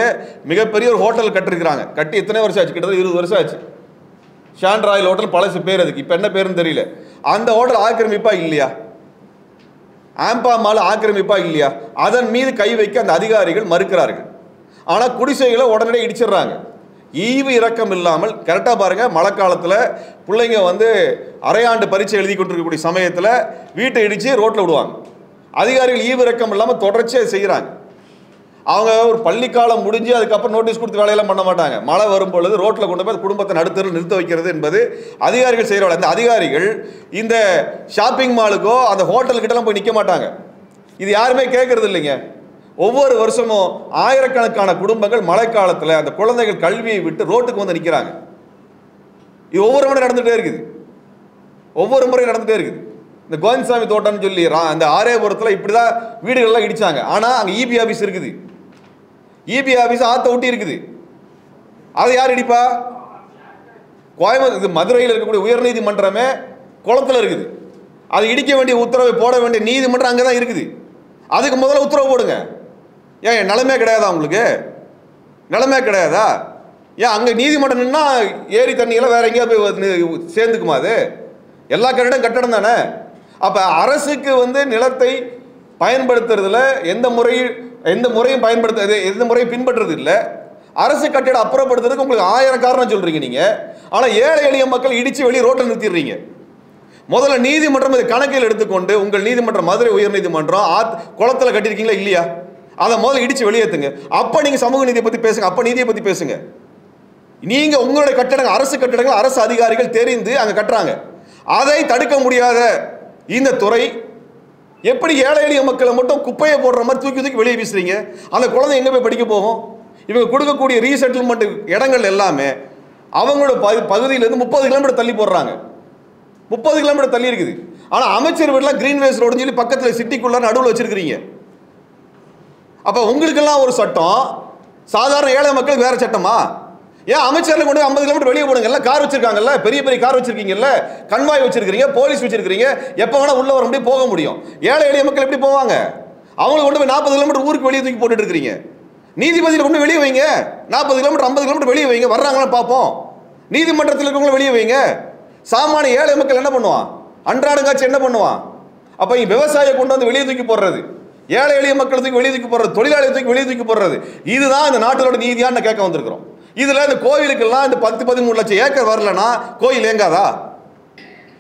மிகப்பெரிய ஒரு ஹோட்டல் கட்டிருக்கிறாங்க. கட்டி எத்தனை வருஷம் ஆச்சு? கிட்டத்தட்ட 20 வருஷம் ஆச்சு. ஷான் ராயல் ஹோட்டல், பழசு பேர் அதுக்கு, இப்ப என்ன பேருன்னு தெரியல. அந்த ஹோட்டல் ஆக்கிரமிப்பா இல்லையா? ஆம்பா மால் ஆக்கிரமிப்பா இல்லையா? அதன் மீது கை வைக்க அந்த அதிகாரிகள் மறுக்கிறார்கள். ஆனா குடிசைகளை உடனடியே இடிச்சிடுறாங்க. ஈவு இரக்கம் இல்லாமல். கரெக்டா பாருங்க, மழை காலத்துல பிள்ளைங்க அரையாண்டு பரீட்சை எழுதி கொண்டிருக்கக்கூடிய சமயத்துல வீட்டை இடிச்சு ரோட்ல விடுவாங்க. அதிகாரிகள் ஈவு இரக்கம் இல்லாமல் தொடர்ச்சியாக செய்கிறாங்க. அவங்க ஒரு பள்ளிக்காலம் முடிஞ்சு அதுக்கப்புறம் நோட்டீஸ் கொடுத்து வேலையெல்லாம் பண்ண மாட்டாங்க. மழை வரும் பொழுது ரோட்டில் கொண்டு போய் குடும்பத்தை நடுத்தரில் நிறுத்த வைக்கிறது என்பது அதிகாரிகள் செய்கிற வேலை. அந்த அதிகாரிகள் இந்த ஷாப்பிங் மாலுக்கோ அந்த ஹோட்டல்கிட்டலாம் போய் நிற்க மாட்டாங்க. இது யாருமே கேட்கறது இல்லைங்க. ஒவ்வொரு வருஷமும் ஆயிரக்கணக்கான குடும்பங்கள் மழை காலத்தில் அந்த குழந்தைகள் கல்வியை விட்டு ரோட்டுக்கு வந்து நிற்கிறாங்க. இது ஒவ்வொரு மணி நடந்துகிட்டே இருக்குது. ஒவ்வொரு முறையும் நடந்துகிட்டே இருக்குது. இந்த கோவிந்தசாமி தோட்டம்னு சொல்லி அந்த ஆரேபுரத்தில் இப்படி தான் வீடுகள்லாம் இடித்தாங்க. ஆனால் அங்கே இபி ஆஃபீஸ் இருக்குது. இபி ஆஃபீஸ் ஆற்ற ஒட்டி இருக்குது. அதை யார் இடிப்பா? கோயம்புத்தூர் மதுரையில் இருக்கக்கூடிய உயர்நீதிமன்றமே குளத்தில் இருக்குது. அது இடிக்க வேண்டிய உத்தரவை போட வேண்டிய நீதிமன்றம் அங்கே தான் இருக்குது. அதுக்கு முதல்ல உத்தரவு போடுங்க. ஏன் நிலைமையே கிடையாதா உங்களுக்கு? நிலைமையே கிடையாதா? ஏன் அங்கே நீதிமன்றம் நின்னா ஏரி தண்ணியெல்லாம் வேற எங்கேயா போய் சேர்ந்துக்குமா? அது எல்லா கட்டடம் தானே. அப்போ அரசுக்கு நிலத்தை பயன்படுத்துறதுல எந்த முறையும் எந்த முறையும் பின்பற்றுறது இல்லை. அரசு கட்டிடம் அப்புறப்படுத்துறதுக்கு உங்களுக்கு 1000 காரணம் சொல்றீங்க நீங்க. ஆனால் ஏழை எளிய மக்கள் இடிச்சு வெளியே ரோட்டில் நிறுத்திடுறீங்க. முதல்ல நீதிமன்றம் இதை கணக்கில் எடுத்துக்கொண்டு உங்கள் நீதிமன்றம் மதுரை உயர்நீதிமன்றம் குளத்தில் கட்டியிருக்கீங்களா இல்லையா, அதை முதல்ல இடிச்சு வெளியேற்றுங்க. அப்போ நீங்கள் சமூக நீதியை பற்றி பேசுங்க. அப்போ நீதியை பற்றி பேசுங்க. நீங்கள் உங்களுடைய கட்டடங்கள் அரசு கட்டடங்கள் அரசு அதிகாரிகள் தெரிந்து அங்கே கட்டுறாங்க. அதை தடுக்க முடியாத இந்த துறை எப்படி ஏழை எளிய மக்களை மட்டும் குப்பையை போடுற மாதிரி தூக்கி தூக்கி வெளியே வீசுறீங்க? அந்த குழந்தை எங்கே போய் படிக்க போகும்? இவங்க கொடுக்கக்கூடிய ரீசெட்டில்மெண்ட் இடங்கள் எல்லாமே அவங்களோட பகுதியிலேருந்து 30 கிலோமீட்டர் தள்ளி போடுறாங்க. 30 கிலோமீட்டர் தள்ளி இருக்குது. ஆனால் அமைச்சர் வீடெல்லாம் கிரீன்வேஸ் ரோடுன்னு சொல்லி பக்கத்தில் சிட்டிக்குள்ள நடுவில் வச்சிருக்கிறீங்க. அப்போ உங்களுக்கெல்லாம் ஒரு சட்டம், சாதாரண ஏழை மக்களுக்கு வேற சட்டமா? ஏன் அமைச்சரில் கொண்டு 50 கிலோமீட்டர் வெளியே போடுங்க. எல்லாம் கார் வச்சிருக்காங்கல்ல, பெரிய பெரிய கார் வச்சிருக்கீங்கல்ல, கன்வாய் வச்சிருக்கீங்க, போலீஸ் வச்சிருக்கீங்க, எப்போ வேணா உள்ள வர முடியும், போக முடியும். ஏழை எளிய மக்கள் எப்படி போவாங்க? அவங்களுக்கு கொண்டு போய் 40 கிலோமீட்டர் ஊருக்கு வெளியே தூக்கி போட்டுட்டு இருக்கிறீங்க. நீதிபதியில் கொண்டு வெளியே வைங்க. 40 கிலோமீட்டர் 50 கிலோமீட்டர் வெளியே வைங்க, வர்றாங்கன்னு பார்ப்போம். நீதிமன்றத்தில் இருக்கவங்கள வெளியே வைங்க. சாமானிய ஏழை மக்கள் என்ன பண்ணுவான்? அன்றாடங்காட்சி என்ன பண்ணுவான்? அப்போ விவசாயியை கொண்டு வந்து வெளியே தூக்கி போடுறது, ஏழை எளிய மக்கள் தூக்கி வெளியே தூக்கி போடுறது, தொழிலாளியை தூக்கி வெளியே தூக்கி போடுறது, இதுதான் இந்த நாட்டோட நீதியான்னு கேட்க வந்திருக்கிறோம். இதுல இந்த கோயிலுக்கெல்லாம் இந்த 10-13 லட்சம் ஏக்கர் வரலன்னா கோயில் ஏங்காதா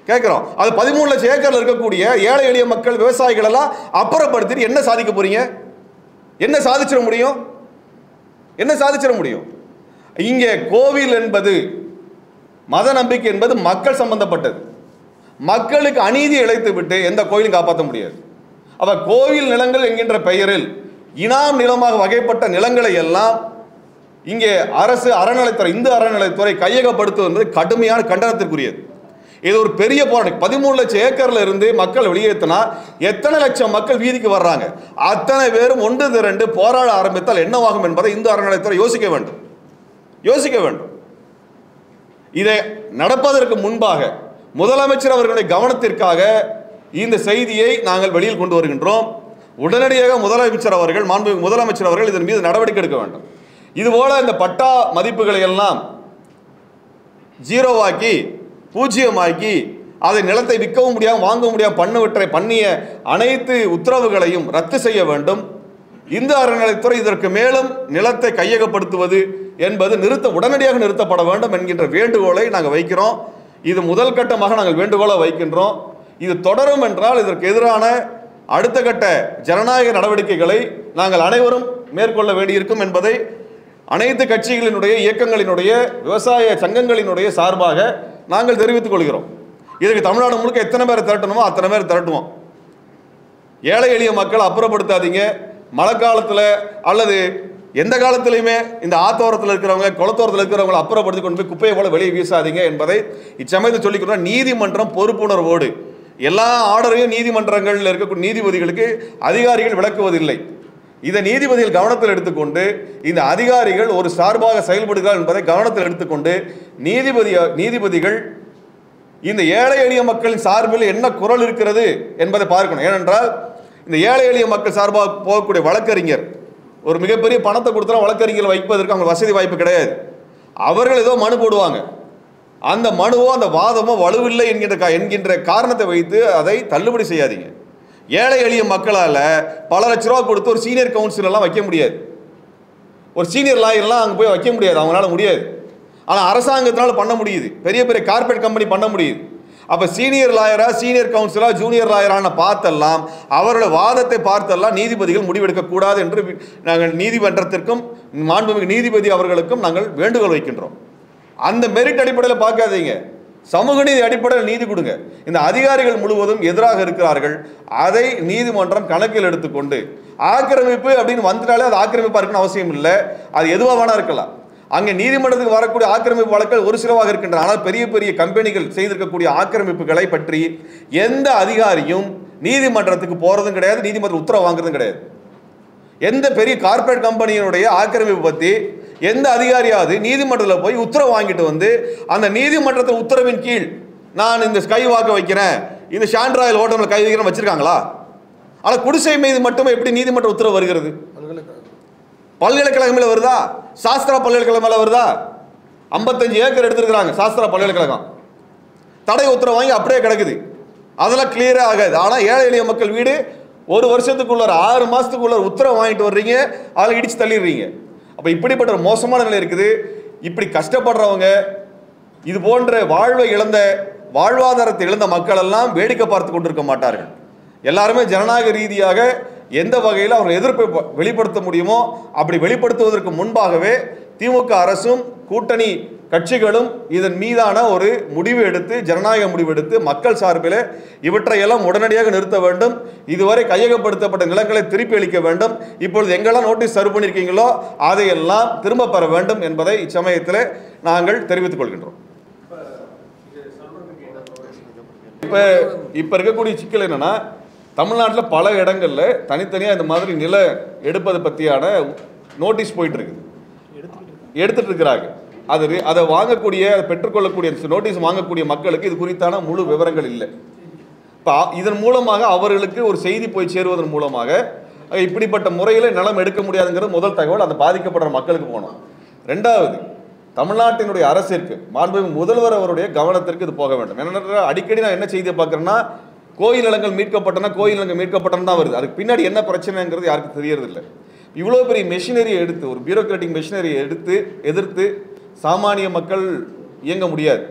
கேட்கிறோம். அது 13 லட்சம் ஏக்கர்ல இருக்கக்கூடிய ஏழை எளிய மக்கள் விவசாயிகள் எல்லாம் அப்புறப்படுத்தி என்ன சாதிக்க போறீங்க? என்ன சாதிச்சிட முடியும்? என்ன சாதிச்சிட முடியும்? இங்கே கோவில் என்பது, மத நம்பிக்கை என்பது மக்கள் சம்பந்தப்பட்டது. மக்களுக்கு அநீதி இழைத்து விட்டு எந்த கோயிலும் காப்பாற்ற முடியாது. அப்ப கோவில் நிலங்கள் என்கின்ற பெயரில் இனாம் நிலமாக வகைப்பட்ட நிலங்களை எல்லாம் இங்கே அரசு அறநிலைத்துறை, இந்து அறநிலைத்துறை கையகப்படுத்துவது என்பது கடுமையான கண்டனத்திற்குரியது. இது ஒரு பெரிய போராட்டம். 13 லட்சம் ஏக்கர்ல இருந்து மக்கள் வெளியேற்றினா எத்தனை லட்சம் மக்கள் வீதிக்கு வர்றாங்க? அத்தனை பேரும் ஒன்று திரண்டு போராட ஆரம்பித்தால் என்னவாகும் என்பதை இந்து அறநிலைத்துறை யோசிக்க வேண்டும், யோசிக்க வேண்டும். இதை நடப்பதற்கு முன்பாக முதலமைச்சர் அவர்களுடைய கவனத்திற்காக இந்த செய்தியை நாங்கள் வெளியில் கொண்டு வருகின்றோம். உடனடியாக முதலமைச்சர் அவர்கள், மாண்புமிகு முதலமைச்சர் அவர்கள் இதன் மீது நடவடிக்கை எடுக்க வேண்டும். இதுபோல இந்த பட்டா மதிப்புகளை எல்லாம் ஜீரோவாக்கி, பூஜ்ஜியமாக்கி, அதை நிலத்தை விற்கவும் முடியாமல் வாங்க முடியாமல் பண்ணிய அனைத்து உத்தரவுகளையும் ரத்து செய்ய வேண்டும். இந்து அறநிலைத்துறை இதற்கு மேலும் நிலத்தை கையகப்படுத்துவது என்பது உடனடியாக நிறுத்தப்பட வேண்டும் என்கின்ற வேண்டுகோளை நாங்கள் வைக்கிறோம். இது முதல் கட்டமாக நாங்கள் வேண்டுகோளை வைக்கின்றோம். இது தொடரும் என்றால் இதற்கு எதிரான அடுத்த கட்ட ஜனநாயக நடவடிக்கைகளை நாங்கள் அனைவரும் மேற்கொள்ள வேண்டியிருக்கும் என்பதை அனைத்து கட்சிகளினுடைய, இயக்கங்களினுடைய, விவசாய சங்கங்களினுடைய சார்பாக நாங்கள் தெரிவித்துக் கொள்கிறோம். இதுக்கு தமிழ்நாடு முழுக்க எத்தனை பேர் திரட்டணுமோ அத்தனை பேர் திரட்டுவோம். ஏழை எளிய மக்களை அப்புறப்படுத்தாதீங்க. மழை காலத்தில் அல்லது எந்த காலத்திலையுமே இந்த ஆத்தோரத்தில் இருக்கிறவங்க, குளத்தோரத்தில் இருக்கிறவங்களை அப்புறப்படுத்தி கொண்டு போய் குப்பையை போல வெளியே வீசாதீங்க என்பதை இச்சமயத்தில் சொல்லிக்கிறோம். நீதிமன்றம் பொறுப்புணர்வோடு எல்லா ஆர்டரையும் நீதிமன்றங்களில் இருக்கக்கூடிய நீதிபதிகளுக்கு அதிகாரிகள் விளக்குவதில்லை. இதை நீதிபதிகள் கவனத்தில் எடுத்துக்கொண்டு இந்த அதிகாரிகள் ஒரு சார்பாக செயல்படுகிறார் என்பதை கவனத்தில் எடுத்துக்கொண்டு நீதிபதிகள் இந்த ஏழை எளிய மக்களின் சார்பில் என்ன குரல் இருக்கிறது என்பதை பார்க்கணும். ஏனென்றால் இந்த ஏழை எளிய மக்கள் சார்பாக போகக்கூடிய வழக்கறிஞர் ஒரு மிகப்பெரிய பணத்தை கொடுத்தா வழக்கறிஞர் வைப்பதற்கு அவங்க வசதி வாய்ப்பு கிடையாது. அவர்கள் ஏதோ மனு போடுவாங்க. அந்த மனுவோ அந்த வாதமோ வலுவில்லை என்கின்ற காரணத்தை வைத்து அதை தள்ளுபடி செய்யாதீங்க. ஏழை எளிய மக்களால் பல லட்ச ரூபா கொடுத்து ஒரு சீனியர் கவுன்சிலர்லாம் வைக்க முடியாது, ஒரு சீனியர் லாயர்லாம் அங்கே போய் வைக்க முடியாது, அவங்களால முடியாது. ஆனால் அரசாங்கத்தினால் பண்ண முடியுது, பெரிய பெரிய கார்பரேட் கம்பெனி பண்ண முடியுது. அப்போ சீனியர் லாயரா, சீனியர் கவுன்சிலரா, ஜூனியர் லாயரான பார்த்தெல்லாம் அவரோட வாதத்தை பார்த்தெல்லாம் நீதிபதிகள் முடிவெடுக்கக்கூடாது என்று நாங்கள் நீதிமன்றத்திற்கும் மாண்புமிகு நீதிபதி அவர்களுக்கும் நாங்கள் வேண்டுகோள் வைக்கின்றோம். அந்த மெரிட் அடிப்படையில் பார்க்காதீங்க, சமூக நீதி அடிப்படையில் நீதி கொடுங்க. இந்த அதிகாரிகள் முழுவதும் எதிராக இருக்கிறார்கள், அதை நீதிமன்றம் கணக்கில் எடுத்துக்கொண்டு ஆக்கிரமிப்பு அப்படின்னு வந்துட்டாலே அது ஆக்கிரமிப்பாக இருக்குன்னு அவசியம் இல்லை. அது எதுவாக வேணா இருக்கலாம். அங்கே நீதிமன்றத்துக்கு வரக்கூடிய ஆக்கிரமிப்பு வழக்குகள் ஒரு சிலவாக இருக்கின்றன. ஆனால் பெரிய பெரிய கம்பெனிகள் செய்திருக்கக்கூடிய ஆக்கிரமிப்புகளை பற்றி எந்த அதிகாரியும் நீதிமன்றத்துக்கு போறதும் கிடையாது, நீதிமன்ற உத்தரவு வாங்குறதும் கிடையாது. எந்த பெரிய கார்ப்பரேட் கம்பெனியினுடைய ஆக்கிரமிப்பு பற்றி எந்த அதிகாரியாவது நீதிமன்றத்தில் போய் உத்தரவு வாங்கிட்டு வந்து அந்த நீதிமன்றத்தின் உத்தரவின் கீழ் நான் இந்த ஸ்கை வாக்க வைக்கிறேன், இந்த ஷாண்ட்ராயல் ஹோட்டலில் கை வைக்கிறேன் வச்சிருக்காங்களா? ஆனால் குடிசை மீது மட்டுமே எப்படி நீதிமன்ற உத்தரவு வருகிறது? பல்கலைக்கழகம் வருதா? சாஸ்திரா பல்கலைக்கழகம் மேல வருதா? 55 ஏக்கர் எடுத்திருக்கிறாங்க சாஸ்திரா பல்கலைக்கழகம், தடை உத்தரவு வாங்கி அப்படியே கிடக்குது. அதெல்லாம் கிளியரே ஆகாது. ஆனால் ஏழை எளிய மக்கள் வீடு ஒரு வருஷத்துக்குள்ள 6 மாசத்துக்குள்ள உத்தரவு வாங்கிட்டு வர்றீங்க, அதில் இடிச்சு தள்ளிடுறீங்க. அப்போ இப்படிப்பட்ட ஒரு மோசமான நிலை இருக்குது. இப்படி கஷ்டப்படுறவங்க, இது போன்ற வாழ்வை இழந்த, வாழ்வாதாரத்தை இழந்த மக்கள் எல்லாம் வேடிக்கை பார்த்து கொண்டிருக்க மாட்டார்கள். எல்லாருமே ஜனநாயக ரீதியாக எந்த வகையில் அவர் எதிர்ப்பை வெளிப்படுத்த முடியுமோ அப்படி வெளிப்படுத்துவதற்கு முன்பாகவே திமுக அரசும் கூட்டணி கட்சிகளும் இதன் மீதான ஒரு முடிவு எடுத்து, ஜனநாயக முடிவு எடுத்து மக்கள் சார்பில் இவற்றையெல்லாம் உடனடியாக நிறுத்த வேண்டும். இதுவரை கையகப்படுத்தப்பட்ட நிலங்களை திருப்பி அளிக்க வேண்டும். இப்பொழுது எங்கெல்லாம் நோட்டீஸ் சர்வ் பண்ணியிருக்கீங்களோ அதையெல்லாம் திரும்ப பெற வேண்டும் என்பதை இச்சமயத்தில் நாங்கள் தெரிவித்துக் கொள்கின்றோம். இப்போ இருக்கக்கூடிய சிக்கல் என்னன்னா, தமிழ்நாட்டில் பல இடங்களில் தனித்தனியாக இந்த மாதிரி நில எடுப்பது பற்றியான நோட்டீஸ் போயிட்டு இருக்குது, எடுத்துட்டு இருக்கிறாங்க. அதை வாங்கக்கூடிய, பெற்றுக்கொள்ளக்கூடிய நோட்டீஸ் வாங்கக்கூடிய மக்களுக்கு இது குறித்தான முழு விவரங்கள் இல்லை. இப்போ இதன் மூலமாக அவர்களுக்கு ஒரு செய்தி போய் சேருவதன் மூலமாக இப்படிப்பட்ட முறையில் நிலம் எடுக்க முடியாதுங்கிறது முதல் தகவல் அந்த பாதிக்கப்படுற மக்களுக்கு போனோம். ரெண்டாவது, தமிழ்நாட்டினுடைய அரசிற்கு, மாண்புமிகு முதல்வர் அவருடைய கவனத்திற்கு இது போக வேண்டும். ஏன்னா அடிக்கடி நான் என்ன செய்தியை பார்க்குறேன்னா, கோயில் நிலங்கள் மீட்கப்பட்டன, கோயில் நிலங்கள் மீட்கப்பட்டன தான் வருது. அதுக்கு பின்னாடி என்ன பிரச்சனைங்கிறது யாருக்கும் தெரியறதில்லை. இவ்வளோ பெரிய மெஷினரியை எடுத்து, ஒரு பியூரோக்ராட்டிக் மெஷினரியை எதிர்த்து சாமானிய மக்கள் இயங்க முடியாது.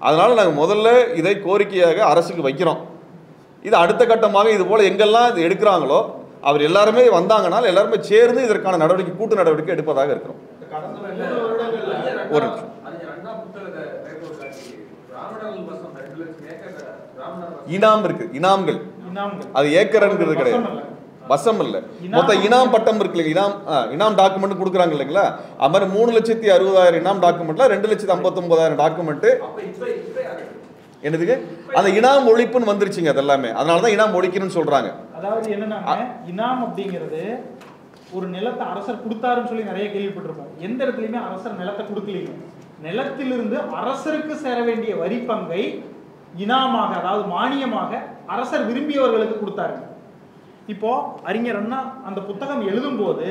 அதனால் நாங்கள் முதல்ல இதை கோரிக்கையாக அரசுக்கு வைக்கிறோம். இது அடுத்த கட்டமாக இது போல் எங்கெல்லாம் இது எடுக்கிறாங்களோ அவர் எல்லாருமே வந்தாங்கனால் எல்லாருமே சேர்ந்து இதற்கான நடவடிக்கை, கூட்டு நடவடிக்கை எடுப்பதாக இருக்கிறோம். ஒரு இனாம் இருக்கு, இனாம்கள், அது ஏக்கர்ங்கிறது கிடையாது, வசம் இல்லை, மொத்த இனாம் பட்டம் இருக்கு இல்லைங்க, இனாம் டாக்குமெண்ட் கொடுக்குறாங்க இல்லைங்களா? அது மாதிரி 3,60,000 இனாம் டாக்குமெண்ட்ல 2,59,000 டாக்குமெண்ட் என்னதுக்கு அந்த இனாம் ஒழிப்புன்னு வந்துருச்சுங்க. அது எல்லாமே அதனாலதான் இனாம் ஒழிக்கணும்னு சொல்றாங்க. அதாவது என்னன்னா, இனாம் அப்படிங்கிறது ஒரு நிலத்தை அரசர் கொடுத்தாருன்னு சொல்லி நிறைய கேள்விப்பட்டிருப்போம். எந்த இடத்துலயுமே அரசர் நிலத்தை கொடுக்கலீங்க. நிலத்திலிருந்து அரசருக்கு சேர வேண்டிய வரி பங்கை இனாமாக, அதாவது மானியமாக அரசர் விரும்பியவர்களுக்கு கொடுத்தாரு. இப்போ அறிஞர் அண்ணா அந்த புத்தகம் எழுதும் போது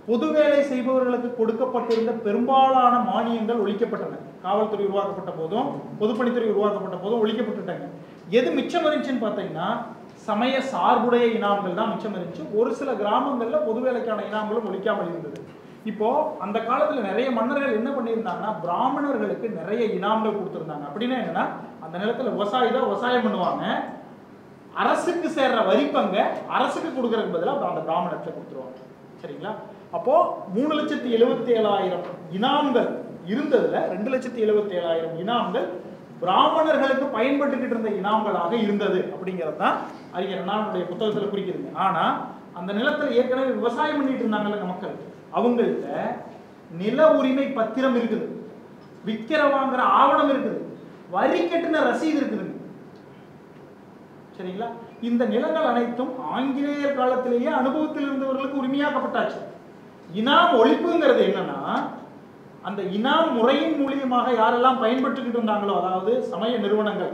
பொது வேலை செய்பவர்களுக்கு கொடுக்கப்பட்டிருந்த பெரும்பாலான மானியங்கள் ஒழிக்கப்பட்டன. காவல்துறை உருவாக்கப்பட்ட போதும் பொதுப்பணித்துறை உருவாக்கப்பட்ட போதும் ஒழிக்கப்பட்டுட்டாங்க. எது மிச்சம் இருந்துச்சுன்னு பார்த்தீங்கன்னா சமய சார்புடைய இனாம்கள் தான் மிச்சம் இருந்துச்சு. ஒரு சில கிராமங்கள்ல பொது வேலைக்கான இனாம்களும் ஒழிக்காமல் இருந்தது. இப்போ அந்த காலத்துல நிறைய மன்னர்கள் என்ன பண்ணியிருந்தாங்கன்னா, பிராமணர்களுக்கு நிறைய இனாம்கள் கொடுத்துருந்தாங்க. அப்படின்னா என்னன்னா, அந்த நிலத்துல விவசாயி தான் விவசாயம் பண்ணுவாங்க, அரசுக்கு சேர்ற வரி பங்கை அரசுக்கு கொடுக்கறதுக்கு பதிலாக அந்த பிராமணத்தை கொடுத்துருவாங்க. சரிங்களா? அப்போ 3,77,000 இனாம்கள் இருந்ததுல 2,77,000 இனாம்கள் பிராமணர்களுக்கு பயன்பட்டுக்கிட்டு இருந்த இனாம்களாக இருந்தது அப்படிங்கிறது தான் அறிஞர் அண்ணாவுடைய புத்தகத்தில் குறிக்குதுங்க. ஆனா அந்த நிலத்தில் ஏற்கனவே விவசாயம் பண்ணிட்டு இருந்தாங்கல்ல மக்கள், அவங்கள்ட்ட நில உரிமை பத்திரம் இருக்குது, விக்கிர வாங்குற ஆவணம் இருக்குது, வரி கட்டின ரசீது இருக்குதுங்க. சரிங்களா? இந்த நிலங்கள் அனைத்தும் ஆங்கிலேயர் காலத்திலேயே அனுபவத்தில் இருந்தவர்களுக்கு உரிமையாக்கப்பட்டாச்சு. இனாம் ஒழிப்புங்கிறது என்னன்னா, அந்த இனாம் முறையின் மூலியமாக யாரெல்லாம் பயன்பட்டுக்கிட்டு இருந்தாங்களோ, அதாவது சமய நிறுவனங்கள்,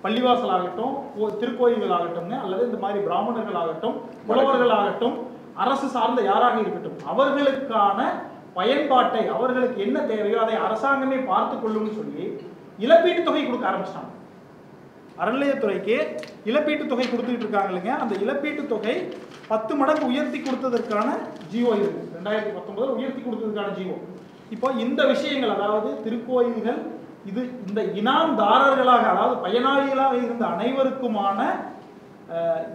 பள்ளிவாசல் ஆகட்டும், திருக்கோயில்கள் ஆகட்டும், அல்லது இந்த மாதிரி பிராமணர்கள் ஆகட்டும், புலவர்கள் ஆகட்டும், அரசு சார்ந்த யாராக இருக்கட்டும், அவர்களுக்கான பயன்பாட்டை, அவர்களுக்கு என்ன தேவையோ அதை அரசாங்கமே பார்த்து கொள்ளும்னு சொல்லி இழப்பீட்டு தொகை கொடுக்க ஆரம்பிச்சிட்டாங்க. அறநிலையத்துறைக்கு இழப்பீட்டு தொகை கொடுத்துட்டு இருக்காங்க இல்லைங்க. அந்த இழப்பீட்டு தொகை 10 மடங்கு உயர்த்தி கொடுத்ததற்கான ஜிஓ இருக்கு. 2019 உயர்த்தி கொடுத்ததற்கான ஜிஓ. இப்போ இந்த விஷயங்கள், அதாவது திருக்கோயில்கள், இது இந்த இனாம்தாரர்களாக, அதாவது பயனாளிகளாக இருந்த அனைவருக்குமான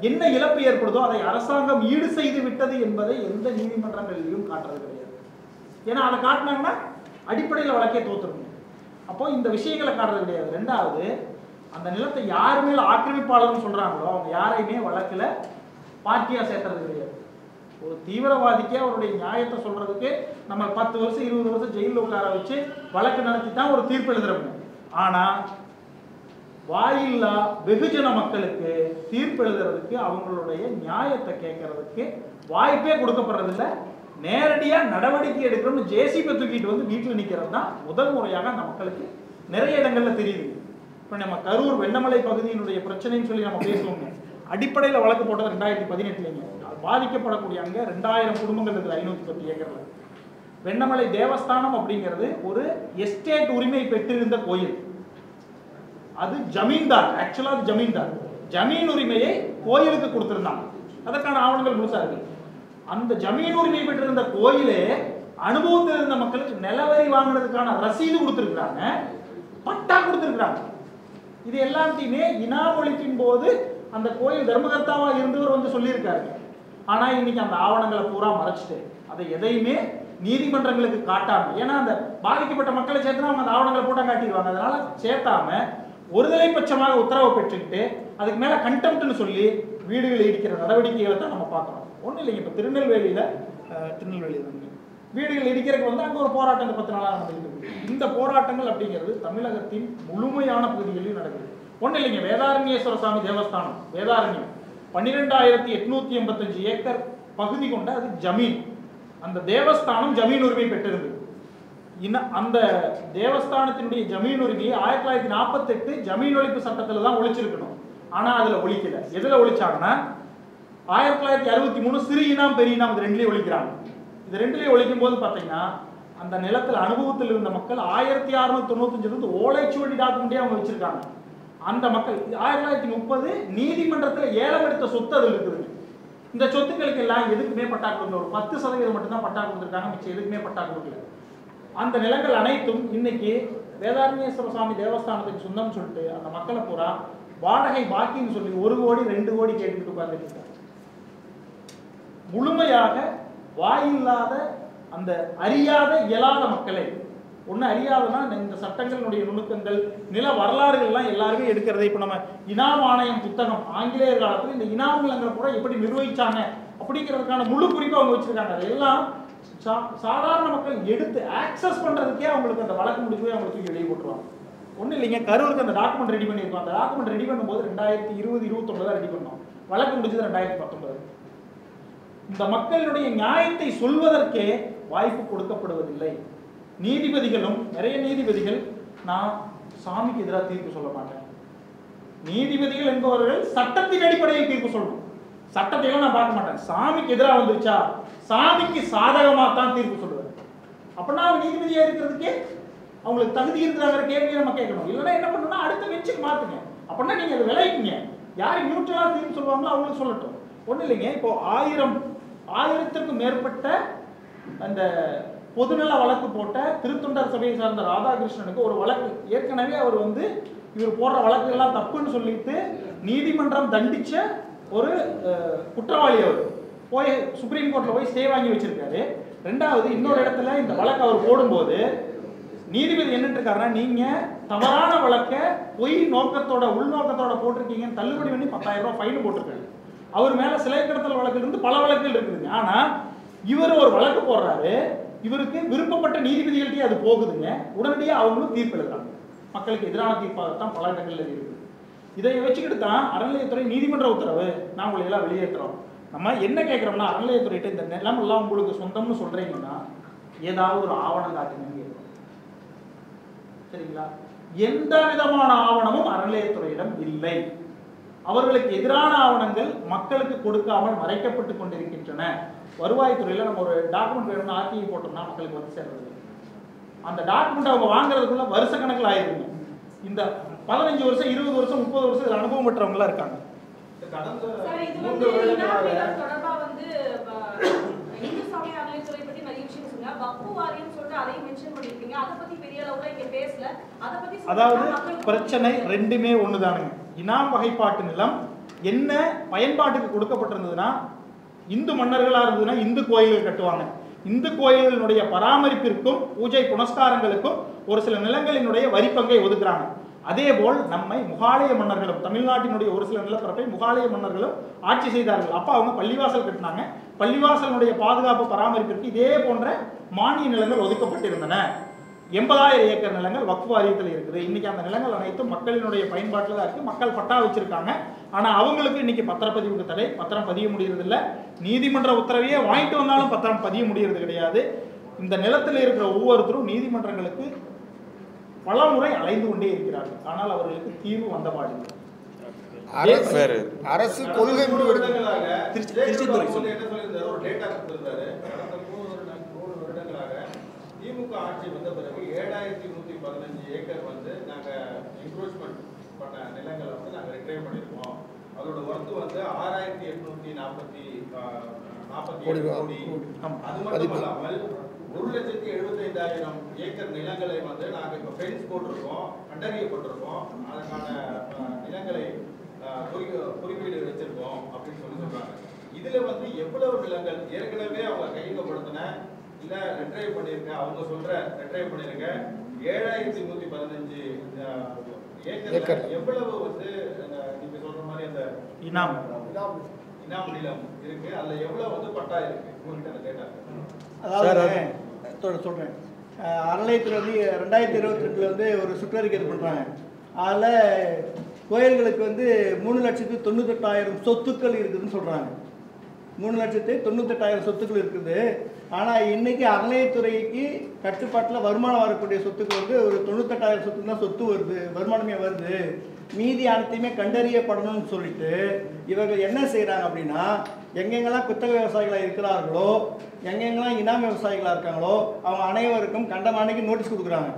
என்ன இழப்பு ஏற்படுதோ அதை அரசாங்கம் ஈடு செய்து விட்டது என்பதை எந்த நீதிமன்றங்களிலும் காட்டுறது கிடையாது. ஏன்னா அதை காட்டினாங்கன்னா அடிப்படையில் வழக்கே தோற்றுருங்க. அப்போ இந்த விஷயங்களை காட்டுறது கிடையாது. ரெண்டாவது, அந்த நிலத்தை யார் மேல ஆக்கிரமிப்பாளர்னு சொல்றாங்களோ அவங்க யாரையுமே வழக்கில் பார்ட்டியா சேர்த்துறது கிடையாது. ஒரு தீவிரவாதிக்கு அவருடைய நியாயத்தை சொல்றதுக்கு நம்ம 10 வருஷம் 20 வருஷம் ஜெயிலில் உட்கார வச்சு வழக்கு நடத்தி தான் ஒரு தீர்ப்பு எழுதுறோம். ஆனா வாயில்லா வெகுஜன மக்களுக்கு தீர்ப்பு எழுதுறதுக்கு அவங்களுடைய நியாயத்தை கேட்கறதுக்கு வாய்ப்பே கொடுக்கப்படுறதில்ல. நேரடியா நடவடிக்கை எடுக்கணும்னு ஜேசிபி தூக்கிட்டு வந்து வீட்டில் நிற்கிறது தான் முதல் முறையாக அந்த மக்களுக்கு நிறைய இடங்கள்ல தெரியுது. இப்போ நம்ம கரூர் வெண்ணமலை பகுதியினுடைய பிரச்சனைன்னு சொல்லி நம்ம பேசுவோங்க. அடிப்படையில் வழக்கு போட்டது 2018 பாதிக்கப்படக்கூடிய அங்க 2000 குடும்பங்கள் இருக்குது 510 ஏக்கர்ல. வெண்ணமலை தேவஸ்தானம் அப்படிங்கிறது ஒரு எஸ்டேட் உரிமை பெற்றிருந்த கோயில். அது ஜமீன்தார், ஆக்சுவலா அது ஜமீன்தார் ஜமீன் உரிமையை கோயிலுக்கு கொடுத்திருந்தாங்க. அதற்கான ஆவணங்கள் முழுசா இருக்கு. அந்த ஜமீன் உரிமை பெற்றிருந்த கோயிலே அனுபவத்தில் இருந்த மக்களுக்கு நிலவரி வாங்கினதுக்கான ரசீது கொடுத்திருக்கிறாங்க, பட்டா கொடுத்திருக்கிறாங்க. இது எல்லாத்தையுமே இனாமொழிக்கின் போது அந்த கோயில் தர்மகர்த்தாவா இருந்தவர் வந்து சொல்லியிருக்காரு. ஆனா இன்னைக்கு அந்த ஆவணங்களை பூரா மறைச்சிட்டு அதை எதையுமே நீதிமன்றங்களுக்கு காட்டாம, ஏன்னா அந்த பாதிக்கப்பட்ட மக்களை சேர்த்துனா அவங்க அந்த ஆவணங்களை போட்டா காட்டிடுவாங்க. அதனால சேர்த்தாம ஒருதலை பட்சமாக உத்தரவை பெற்றுக்கிட்டு அதுக்கு மேல கண்டெம்ட்னு சொல்லி வீடுகளை இடிக்கிற நடவடிக்கைகளை தான் நம்ம பார்க்கறோம். ஒன்றும் இல்லைங்க, இப்போ திருநெல்வேலியில வீடுகள் இடிக்கிறதுக்கு வந்து அங்கே ஒரு போராட்டங்கள் 10 நாளாக நடந்துருக்கு. இந்த போராட்டங்கள் அப்படிங்கிறது தமிழகத்தின் முழுமையான பகுதிகளில் நடக்குது. ஒன்றும் இல்லைங்க, வேதாரண்யேஸ்வர சாமி தேவஸ்தானம் வேதாரண்யம் 12,885 ஏக்கர் பகுதி கொண்ட அது ஜமீன். அந்த தேவஸ்தானம் ஜமீன் உரிமை பெற்றிருந்தது. அந்த தேவஸ்தானத்தினுடைய ஜமீன் உரிமையை 1948 ஜமீன் ஒழிப்பு சட்டத்தில் தான் ஒழிச்சிருக்கணும். ஆனால் அதில் ஒழிக்கல. எதில் ஒழிச்சாங்கன்னா 1963 சிறு இனாம் பெரிய இனாம் இது ரெண்டுலேயும் ஒழிக்கிறாங்க. இது ரெண்டுலேயும் ஒழிக்கும் போது பார்த்தீங்கன்னா அந்த நிலத்தில் அனுபவத்தில் இருந்த மக்கள் 1695 ஓலைச்சுவடி டாக்குமெண்டே அவங்க வச்சிருக்காங்க. அந்த மக்கள் 1930 நீதிமன்றத்தில் ஏலம் எடுத்த சொத்து அதில் இருக்குது. இந்த சொத்துக்களுக்கு எல்லாம் எதுக்குமே பட்டா கொடுக்கல. ஒரு 10% மட்டும்தான் பட்டா கொடுத்துருக்காங்க, மிச்சம் எதுக்குமே பட்டா கொடுக்கல. அந்த நிலங்கள் அனைத்தும் இன்னைக்கு வேதாரண்யேஸ்வர சுவாமி தேவஸ்தானத்துக்கு சொந்தம்னு சொல்லிட்டு அந்த மக்களை பூரா வாடகை பாக்கின்னு சொல்லி 1 கோடி 2 கோடி கேட்டுக்கிட்டு உட்கார்ந்துட்டு இருக்காங்க. முழுமையாக வாயில்லாத அந்த அறியாத இயலாத மக்களை ஒன்று அறியாதனா இந்த சட்டங்களினுடைய நுணுக்கங்கள் நில வரலாறுகள்லாம் எல்லாருமே எடுக்கிறதே. இப்போ நம்ம இனாம் ஆணையம் புத்தகம் ஆங்கிலேயர் காலத்தில் இந்த இனாம் நிலங்களை கூட எப்படி நிர்வகிச்சாங்க அப்படிங்கிறதுக்கான முழு குறிப்பை அவங்க வச்சிருக்காங்க. அதெல்லாம் சாதாரண மக்கள் எடுத்து ஆக்சஸ் பண்றதுக்கே அவங்களுக்கு அந்த வழக்கு முடிச்சு போய் அவங்களுக்கு தூக்கி வெளியே போட்டுருவாங்க. ஒன்றும் இல்லைங்க, கரூருக்கு அந்த டாக்குமெண்ட் ரெடி பண்ணியிருக்கோம். அந்த டாக்குமெண்ட் ரெடி பண்ணும்போது 2020-21 தான் ரெடி பண்ணோம். வழக்கு முடிச்சது 2019. இந்த மக்களுடைய நியாயத்தை சொல்வதற்கே வாய்ப்பு கொடுக்கப்படுவதில்லை. நீதிபதிகளும் நிறைய நீதிபதிகள் நான் சாமிக்கு எதிராக தீர்ப்பு சொல்ல மாட்டேன். நீதிபதிகள் என்பவர்கள் சட்டத்தின் அடிப்படையில் தீர்ப்பு சொல்லணும். சட்டத்தையும் நான் பார்க்க மாட்டேன். சாமிக்கு எதிராக வந்துருச்சா சாமிக்கு சாதகமாக தான் தீர்ப்பு சொல்லுவேன். அப்படின்னா அவங்க நீதிபதியாக இருக்கிறதுக்கே அவங்களுக்கு தகுதி இருக்கிறாங்கிற கேள்வியை நம்ம கேட்கணும். இல்லைன்னா என்ன பண்ணணும்னா அடுத்த பெஞ்சுக்கு மாற்றுங்க. அப்படின்னா நீங்கள் அதை விளைவிங்க. யார் நியூட்ரலாக தீர்ப்பு சொல்லுவாங்களோ அவங்களுக்கு சொல்லட்டும். ஒன்றும் இல்லைங்க, இப்போ 1000க்கும் மேற்பட்ட அந்த பொதுநல வழக்கு போட்ட திருத்தொண்டர் சபையை சார்ந்த ராதாகிருஷ்ணனுக்கு ஒரு வழக்கு ஏற்கனவே அவர் வந்து இவர் போடுற வழக்குகள்லாம் தப்புன்னு சொல்லிட்டு நீதிமன்றம் தண்டிச்ச ஒரு குற்றவாளி. அவர் போய் சுப்ரீம் கோர்ட்டில் போய் ஸ்டே வாங்கி வச்சிருக்காரு. ரெண்டாவது இன்னொரு இடத்துல இந்த வழக்கு அவர் போடும்போது நீதிபதி என்னன்னு இருக்காருன்னா, நீங்க தவறான வழக்கை பொய் நோக்கத்தோட உள்நோக்கத்தோட போட்டிருக்கீங்கன்னு தள்ளுபடி பண்ணி 10,000 ரூபாய் ஃபைன் போட்டிருக்காரு. அவர் மேல சிலை கடத்தல் வழக்குல இருந்து பல வழக்குகள் இருக்குதுங்க. ஆனா இவர் ஒரு வழக்கு போடுறாரு, இவருக்கு விருப்பப்பட்ட நீதிபதிகள்கிட்டயே அது போகுதுங்க. உடனடியாக அவங்களும் தீர்ப்பு எழுதுறாங்க. மக்களுக்கு எதிரான தீர்ப்பாகத்தான் பல இடங்கள்ல இருக்குது. இதை வச்சுக்கிட்டு தான் அறநிலையத்துறை நீதிமன்ற உத்தரவு நான் உங்களை எல்லாம் வெளியேற்றுறோம். நம்ம என்ன கேட்குறோம்னா, அறநிலையத்துறையிட்ட இந்த நிலமெல்லாம் உங்களுக்கு சொந்தம்னு சொல்றீங்கன்னா ஏதாவது ஒரு ஆவணம் காட்டுங்க. சரிங்களா? எந்த விதமான ஆவணமும் அறநிலையத்துறையிடம் இல்லை. அவர்களுக்கு எதிரான ஆவணங்கள் மக்களுக்கு கொடுக்காமல் மறைக்கப்பட்டு கொண்டிருக்கின்றன. வருவாய்த்துறையில் நம்ம ஒரு டாக்குமெண்ட் வேணும்னு ஆர்டிஐ போட்டோம்னா மக்களுக்கு வந்து சேர்றது. அந்த டாக்குமெண்ட் அவங்க வாங்குறதுக்குள்ள வருஷ கணக்கில் ஆயிருக்குங்க. இந்த 15 வருஷம் 20 வருஷம் 30 வருஷம் இதில் அனுபவம் பெற்றவங்களா இருக்காங்க. அதாவது பிரச்சனை ரெண்டுமே ஒண்ணுதானுங்க. இனாம் வகைப்பாட்டு நிலம் என்ன பயன்பாட்டுக்கு கொடுக்கப்பட்டிருந்ததுன்னா, இந்து மன்னர்களா இருந்ததுன்னா இந்து கோயில்கள் கட்டுவாங்க. இந்து கோயில்களுடைய பராமரிப்பிற்கும் பூஜை புனஸ்காரங்களுக்கும் ஒரு சில நிலங்களினுடைய வரிப்பங்கை ஒதுக்குறாங்க. அதேபோல் நம்மை முகாலய மன்னர்களும், தமிழ்நாட்டினுடைய ஒரு சில நிலப்பரப்பை முகாலய மன்னர்களும் ஆட்சி செய்தார்கள். அப்போ அவங்க பள்ளிவாசல் கட்டினாங்க. பள்ளிவாசலுடைய பாதுகாப்பு பராமரிப்பிற்கு இதே போன்ற மானிய நிலங்கள் ஒதுக்கப்பட்டிருந்தன. 80,000 ஏக்கர் நிலங்கள் வக்ஃப் வாரியத்தில் இருக்குது. இன்னைக்கு அந்த நிலங்கள் அனைத்தும் மக்களினுடைய பயன்பாட்டில் தான் இருக்கு. மக்கள் பட்டா வச்சிருக்காங்க. ஆனா அவங்களுக்கு இன்னைக்கு பத்திரப்பதிவுக்கு தடை, பத்திரம் பதிய முடியறது இல்லை. நீதிமன்ற உத்தரவையே வாங்கிட்டு வந்தாலும் பத்திரம் பதிய முடியறது கிடையாது. இந்த நிலத்தில் இருக்கிற ஒவ்வொருத்தரும் நீதிமன்றங்களுக்கு பல முறை அலைந்து கொண்டே இருக்கிறார்கள். ஆனால் அவர்களுக்கு தீர்வு வந்த பாடில்லை. அரசு கொள்கை திமுக ஆட்சி வந்த பிறகு 7,115 ஏக்கர் வந்து நாங்கள் என்க்ரோச்மெண்ட் பண்ண நிலங்களை வந்து நாங்கள் ரிட்ரைவ் பண்ணியிருக்கோம். அதோட ஒர்த்து வந்து 6,847 கோடி. அது மட்டும் இல்லாமல் 1,75,000 ஏக்கர் நிலங்களை வந்து நாங்கள் இப்போ ஃபென்ஸ் போட்டிருக்கோம், கண்டறியப்பட்டிருக்கோம். அதற்கான நிலங்களை குறிப்பீடு வச்சிருக்கோம் அப்படின்னு சொல்றாங்க. இதுல வந்து எவ்வளவு நிலங்கள் ஏற்கனவே அவங்க கையகப்படுத்தின இல்ல ரெட்ரைவ் பண்ணிருக்க, அவங்க சொல்ற ரெட்ரைவ் பண்ணிருக்க 7,115 ஏக்கர் எவ்வளவு வந்து நீங்க சொல்ற மாதிரி அந்த இனாம் நிலம் இருக்கு, அதுல எவ்வளவு வந்து பட்டா இருக்கு உங்ககிட்ட அந்த டேட்டா? அதாவது சொல்றேன், அறநிலையத்தில் வந்து 2022 வந்து ஒரு சுற்றறிக்கை இது பண்றாங்க. அதில் கோயில்களுக்கு வந்து 3,98,000 சொத்துக்கள் இருக்குதுன்னு சொல்றாங்க. 3,98,000 சொத்துக்கள் இருக்குது. ஆனால் இன்னைக்கு அறநிலையத்துறைக்கு கட்டுப்பாட்டில் வருமானம் வரக்கூடிய சொத்துக்கள் வந்து ஒரு 98,000 சொத்துக்கு தான் சொத்து வருது, வருமானமே வருது. மீதி அனைத்தையுமே கண்டறியப்படணும்னு சொல்லிட்டு இவர்கள் என்ன செய்கிறாங்க அப்படின்னா, எங்கெங்கெல்லாம் குத்தகை விவசாயிகளாக இருக்கிறார்களோ, எங்கெங்கெல்லாம் இனாம் விவசாயிகளாக இருக்காங்களோ அவங்க அனைவருக்கும் கண்டமானைக்கு நோட்டீஸ் கொடுக்குறாங்க.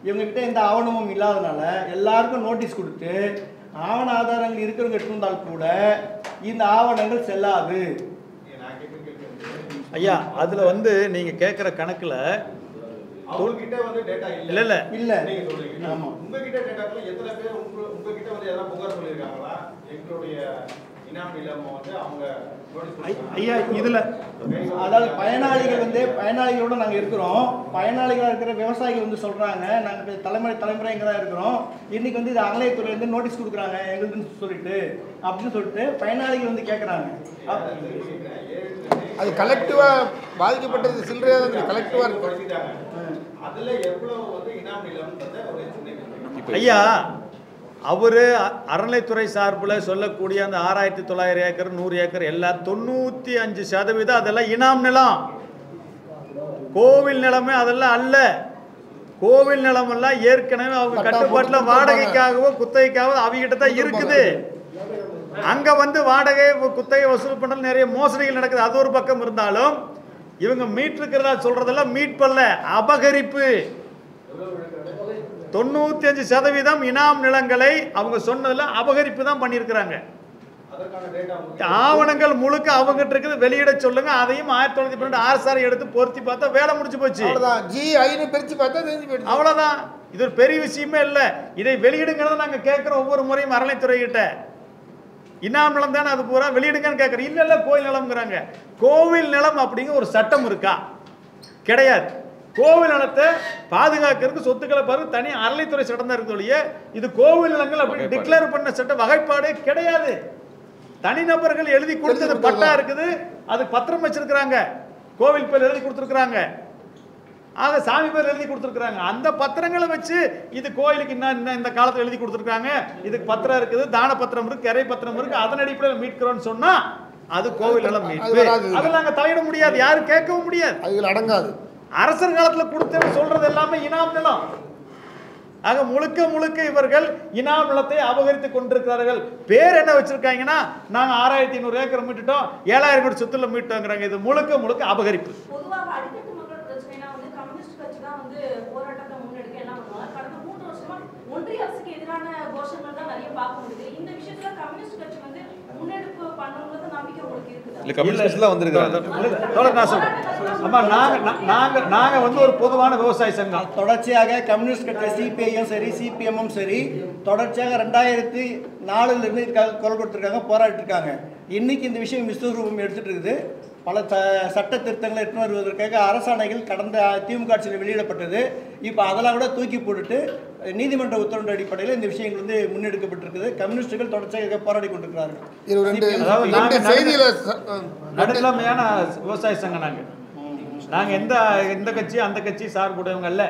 இவங்ககிட்ட எந்த ஆவணமும் இல்லாதனால எல்லாருக்கும் நோட்டீஸ் கொடுத்து ஆவண ஆதாரங்கள் இருக்கிறவங்க எடுத்துருந்தால் கூட இந்த ஆவணங்கள் செல்லாது. ஐயா அதுல வந்து நீங்க கேட்குற கணக்குல உங்ககிட்ட வந்து டேட்டா இல்ல இல்ல இல்ல நீங்க சொல்றீங்க. ஆமா, உங்ககிட்ட டேட்டாக்குள்ள எத்தனை பேர் உங்ககிட்ட வந்து எதனா புகார் சொல்லியிருக்காங்களா? எங்களுடைய இனாம் நிலம் வந்து அவங்க ஐயா இதுல அதாவது பயனாளிகள் வந்து பயனாளிகளோட நாங்கள் இருக்கிறோம். பயனாளிகளாக இருக்கிற விவசாயிகள் வந்து சொல்கிறாங்க, நாங்கள் தலைமுறை இங்கே தான் இருக்கிறோம். இன்றைக்கி வந்து இது அறநிலையத்துறையிலேருந்து நோட்டீஸ் கொடுக்குறாங்க எங்களுக்குன்னு சொல்லிட்டு அப்படின்னு சொல்லிட்டு பயனாளிகள் வந்து கேட்குறாங்க. அது கலெக்டிவாக பாதிக்கப்பட்டது சில்லறையாக கலெக்டிவாக இருக்கு. அதில் எவ்வளவு வந்து இனாம் நிலம்ன்றத ஐயா அவர் அறநிலைத்துறை சார்பில் சொல்லக்கூடிய அந்த 6,900 ஏக்கர் 100 ஏக்கர் எல்லாம் 95% அதெல்லாம் இனாம் நிலம், கோவில் நிலமே அதெல்லாம் அல்ல. கோவில் நிலம் எல்லாம் ஏற்கனவே அவங்க கட்டுப்பாட்டில் வாடகைக்காகவோ குத்தகைக்காகவோ அவங்ககிட்ட தான் இருக்குது. அங்க வந்து வாடகை குத்தகை வசூல் பண்றது நிறைய மோசடிகள் நடக்குது. அது ஒரு பக்கம் இருந்தாலும் இவங்க மீட் இருக்கிறதா சொல்றதெல்லாம் மீட் பண்ணல, அபகரிப்பு. 95% இனாம் நிலங்களை அவங்க சொன்னதுல அபகரிப்பு தான் பண்ணியிருக்கிறாங்க. ஆவணங்கள் முழுக்க அவங்ககிட்ட இருக்குது, வெளியிட சொல்லுங்க. அதையும் 1912 RSR எடுத்து பொருத்தி பார்த்தா வேலை முடிச்சு போச்சு. அவ்வளவுதான். இது ஒரு பெரிய விஷயமே இல்லை. இதை வெளியிடுங்கிறத நாங்க கேட்கிறோம் ஒவ்வொரு முறையும் அறநிலைத்துறை கிட்ட. இனாம் நிலம் தானே அது பூரா வெளியிடுங்கன்னு கேட்குறேன். இல்லை இல்லை கோவில் நிலம்ங்கிறாங்க. கோவில் நிலம் அப்படிங்கிற ஒரு சட்டம் இருக்கா? கிடையாது. கோவில் நிலத்தை பாதுகாக்கிறதுக்கு சொத்துக்களை பாருங்க தனி அறநிலைத்துறை சட்டம் தான் இருக்கிறது. இது கோவில் நிலங்கள் அப்படி டிக்ளேர் பண்ண சட்ட வகைப்பாடே கிடையாது. தனிநபர்கள் எழுதி கொடுத்தது பட்டா இருக்குது, அது பத்திரம் வச்சிருக்கிறாங்க, கோவில் பேர் எழுதி கொடுத்துருக்குறாங்க, ஆக சாமி பேர் எழுதி கொடுத்துருக்குறாங்க. அந்த பத்திரங்களை வச்சு இது கோயிலுக்கு இன்னும் இந்த காலத்தில் எழுதி கொடுத்துருக்காங்க, இதுக்கு பத்திரம் இருக்குது, தான பத்திரம் இருக்கு, கரை பத்திரம் இருக்கு, அதன் அடிப்படையில் மீட்கிறோம்னு சொன்னா அது கோவில் நிலம் மீட்பு. அதில் நாங்கள் தலையிட முடியாது, யாரும் கேட்கவும் முடியாது, அதில் அடங்காது. அரசர் காலத்தில் கொடுத்தேன்னு சொல்றது எல்லாமே இனாம் நிலம். ஆக முழுக்க முழுக்க இவர்கள் இனாம் நிலத்தை அபகரித்துக் கொண்டிருக்கிறார்கள். பேர் என்ன வச்சிருக்காங்கன்னா, நாங்க 6,500 ஏக்கர் மீட்டுட்டோம், 7,000 கோடி சொத்துல மீட்டோங்கிறாங்க. இது முழுக்க முழுக்க அபகரிப்பு. பொதுவாக அடிக்கட்டு மக்கள் பிரச்சனைனா வந்து கம்யூனிஸ்ட் கட்சி தான் வந்து போராட்டத்தை முன்னெடுக்க எல்லாம் பண்ணுவாங்க. கடந்த 3 வருஷமா ஒன்றிய அரசுக்கு எதிரான கோஷங்கள் தான் நிறைய பார்க்க முடியுது. இந்த விஷயத்துல கம்யூனிஸ்ட் கட்சி வந்து முன்னெடுப்பு பண்ணுங்கிறது நம்பிக்கை உங்களுக்கு இருக்குதா? இல்ல கம்யூனிஸ்ட்லாம் வந்திருக்காங்க. நாங்க வந்து ஒரு பொதுவான விவசாய சங்கம். தொடர்ச்சியாக கம்யூனிஸ்ட் கட்சி சிபிஐயும் சரி சிபிஎம்மும் சரி தொடர்ச்சியாக 2004 இதுக்காக குரல் கொடுத்துருக்காங்க, போராடிட்டு இருக்காங்க. இன்னைக்கு இந்த விஷயம் விஸ்வரூபம் எடுத்துட்டு இருக்குது. பல சட்ட திருத்தங்களை எடுத்து வருவதற்காக அரசாணைகள் கடந்த திமுக ஆட்சியில் வெளியிடப்பட்டது. இப்போ அதெல்லாம் கூட தூக்கி போட்டுட்டு நீதிமன்ற உத்தரவின் அடிப்படையில் இந்த விஷயங்கள் வந்து முன்னெடுக்கப்பட்டிருக்குது. கம்யூனிஸ்டுகள் தொடர்ச்சியாக போராடி கொண்டிருக்கிறார்கள். நடுநிலைமையான விவசாய சங்கம் நாங்க எந்த கட்சி அந்த கட்சி சார்புடையவங்க அல்ல.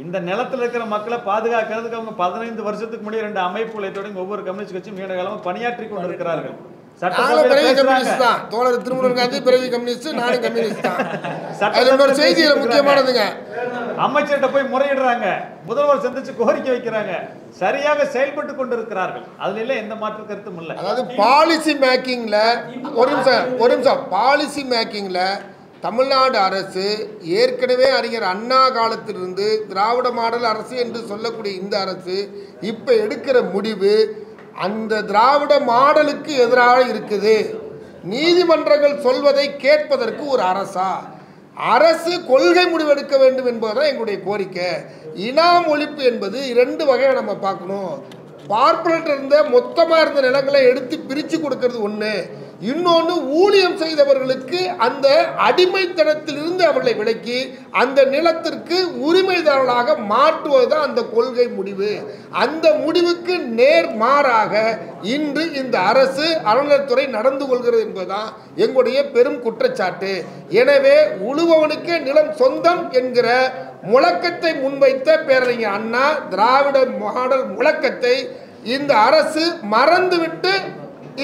இந்த நிலத்தில் இருக்கிற மக்களை பாதுகாக்கிறதுக்கு அவங்க 15 வருஷத்துக்கு முன்னாடி 2 அமைப்புகளை தொடங்கி ஒவ்வொரு கம்யூனிஸ்ட் கட்சியும் நீண்ட காலமாக பணியாற்றி கொண்டிருக்கிறார்கள். தோழர் திருமுருகன் காந்தி பிறவி கம்யூனிஸ்ட், நானும் கம்யூனிஸ்ட் தான். செய்தியில முக்கியமானதுங்க, அமைச்சர்கிட்ட போய் முறையிடுறாங்க, முதல்வர் சந்திச்சு கோரிக்கை வைக்கிறாங்க, சரியாக செயல்பட்டு கொண்டிருக்கிறார்கள். அதுல எந்த மாற்று கருத்தும் இல்லை. அதாவது பாலிசி மேக்கிங்ல ஒரு நிமிஷம் பாலிசி மேக்கிங்ல தமிழ்நாடு அரசு ஏற்கனவே அறிஞர் அண்ணா காலத்திலிருந்து திராவிட மாடல் அரசு என்று சொல்லக்கூடிய இந்த அரசு இப்போ எடுக்கிற முடிவு அந்த திராவிட மாடலுக்கு எதிராக இருக்குது. நீதிமன்றங்கள் சொல்வதை கேட்பதற்கு ஒரு அரசா? அரசு கொள்கை முடிவெடுக்க வேண்டும் என்பதுதான் எங்களுடைய கோரிக்கை. இனாம் ஒழிப்பு என்பது 2 வகையை நம்ம பார்க்கணும். பார்ப்பனர்கிட்ட இருந்த மொத்தமாக இருந்த நிலங்களை எடுத்து பிரித்து கொடுக்கறது ஒன்று, இன்னொன்று ஊழியம் செய்தவர்களுக்கு அந்த அடிமைத்தனத்திலிருந்து அவர்களை விலக்கி அந்த நிலத்திற்கு உரிமைதாரர்களாக மாற்றுவதுதான் அந்த கொள்கை முடிவு. அந்த முடிவுக்கு நேர்மாறாக இன்று இந்த அரசு அறநிலையத்துறை நடந்து கொள்கிறது என்பதுதான் எங்களுடைய பெரும் குற்றச்சாட்டு. எனவே உழுபவனுக்கே நிலம் சொந்தம் என்கிற முழக்கத்தை முன்வைத்த பேரறிஞர் அண்ணா திராவிட மாடல் முழக்கத்தை இந்த அரசு மறந்துவிட்டு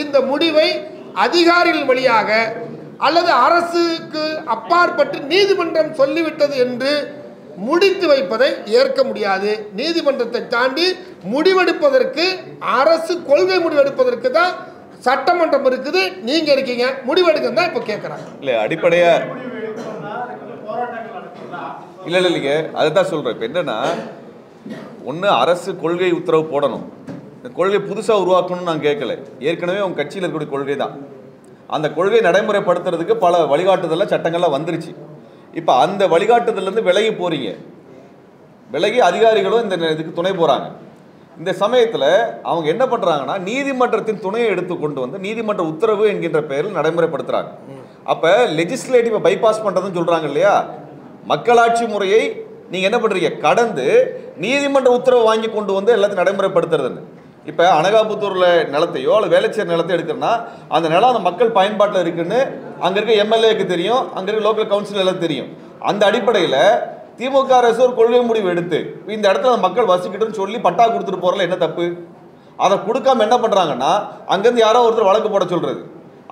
இந்த முடிவை அதிகாரிகள் வழியாக அல்லது அரசுக்கு அப்பாற்பட்டு நீதிமன்றம் சொல்லிவிட்டது என்று முடித்து வைப்பதை ஏற்க முடியாது. நீதிமன்றத்தை தாண்டி முடிவெடுப்பதற்கு, அரசு கொள்கை முடிவெடுப்பதற்கு தான் சட்டமன்றம் இருக்குது. நீங்க இருக்கீங்க, முடிவெடுக்க தான் இப்ப கேட்கறாங்க. இல்ல அடிப்படையா இல்லைங்க, அதுதான் சொல்றேன். இப்போ என்னன்னா, ஒன்று அரசு கொள்கை உத்தரவு போடணும். இந்த கொள்கை புதுசாக உருவாக்கணும்னு நான் கேட்கல. ஏற்கனவே உங்கள் கட்சியில் இருக்கக்கூடிய கொள்கை தான். அந்த கொள்கை நடைமுறைப்படுத்துறதுக்கு பல வழிகாட்டுதலில் சட்டங்கள்லாம் வந்துருச்சு. இப்போ அந்த வழிகாட்டுதலேருந்து விலகி போறீங்க, விலகி அதிகாரிகளும் இந்த இதுக்கு துணை போகிறாங்க. இந்த சமயத்தில் அவங்க என்ன பண்ணுறாங்கன்னா, நீதிமன்றத்தின் துணையை எடுத்து கொண்டு வந்து நீதிமன்ற உத்தரவு என்கின்ற பெயரில் நடைமுறைப்படுத்துகிறாங்க. அப்போ லெஜிஸ்லேட்டிவை பைபாஸ் பண்ணுறதுன்னு சொல்கிறாங்க இல்லையா? மக்களாட்சி முறையை நீங்கள் என்ன பண்ணுறீங்க, கடந்து நீதிமன்ற உத்தரவு வாங்கி கொண்டு வந்து எல்லாத்தையும் நடைமுறைப்படுத்துறதுன்னு. இப்போ அனகாபுத்தூரில் நிலத்தையோ அல்லது வேளச்சேரி நிலத்தை எடுக்கிறனா அந்த நிலம் அந்த மக்கள் பயன்பாட்டில் இருக்குன்னு அங்கே இருக்க எம்எல்ஏக்கு தெரியும், அங்கே இருக்க லோக்கல் கவுன்சில் எல்லாம் தெரியும். அந்த அடிப்படையில் திமுக அரசு ஒரு கொள்கை முடிவு எடுத்து இந்த இடத்துல மக்கள் வசிக்கிட்டுன்னு சொல்லி பட்டா கொடுத்துட்டு போகிறல என்ன தப்பு? அதை கொடுக்காம என்ன பண்ணுறாங்கன்னா, அங்கேருந்து யாரோ ஒருத்தர் வழக்கு போட சொல்கிறது.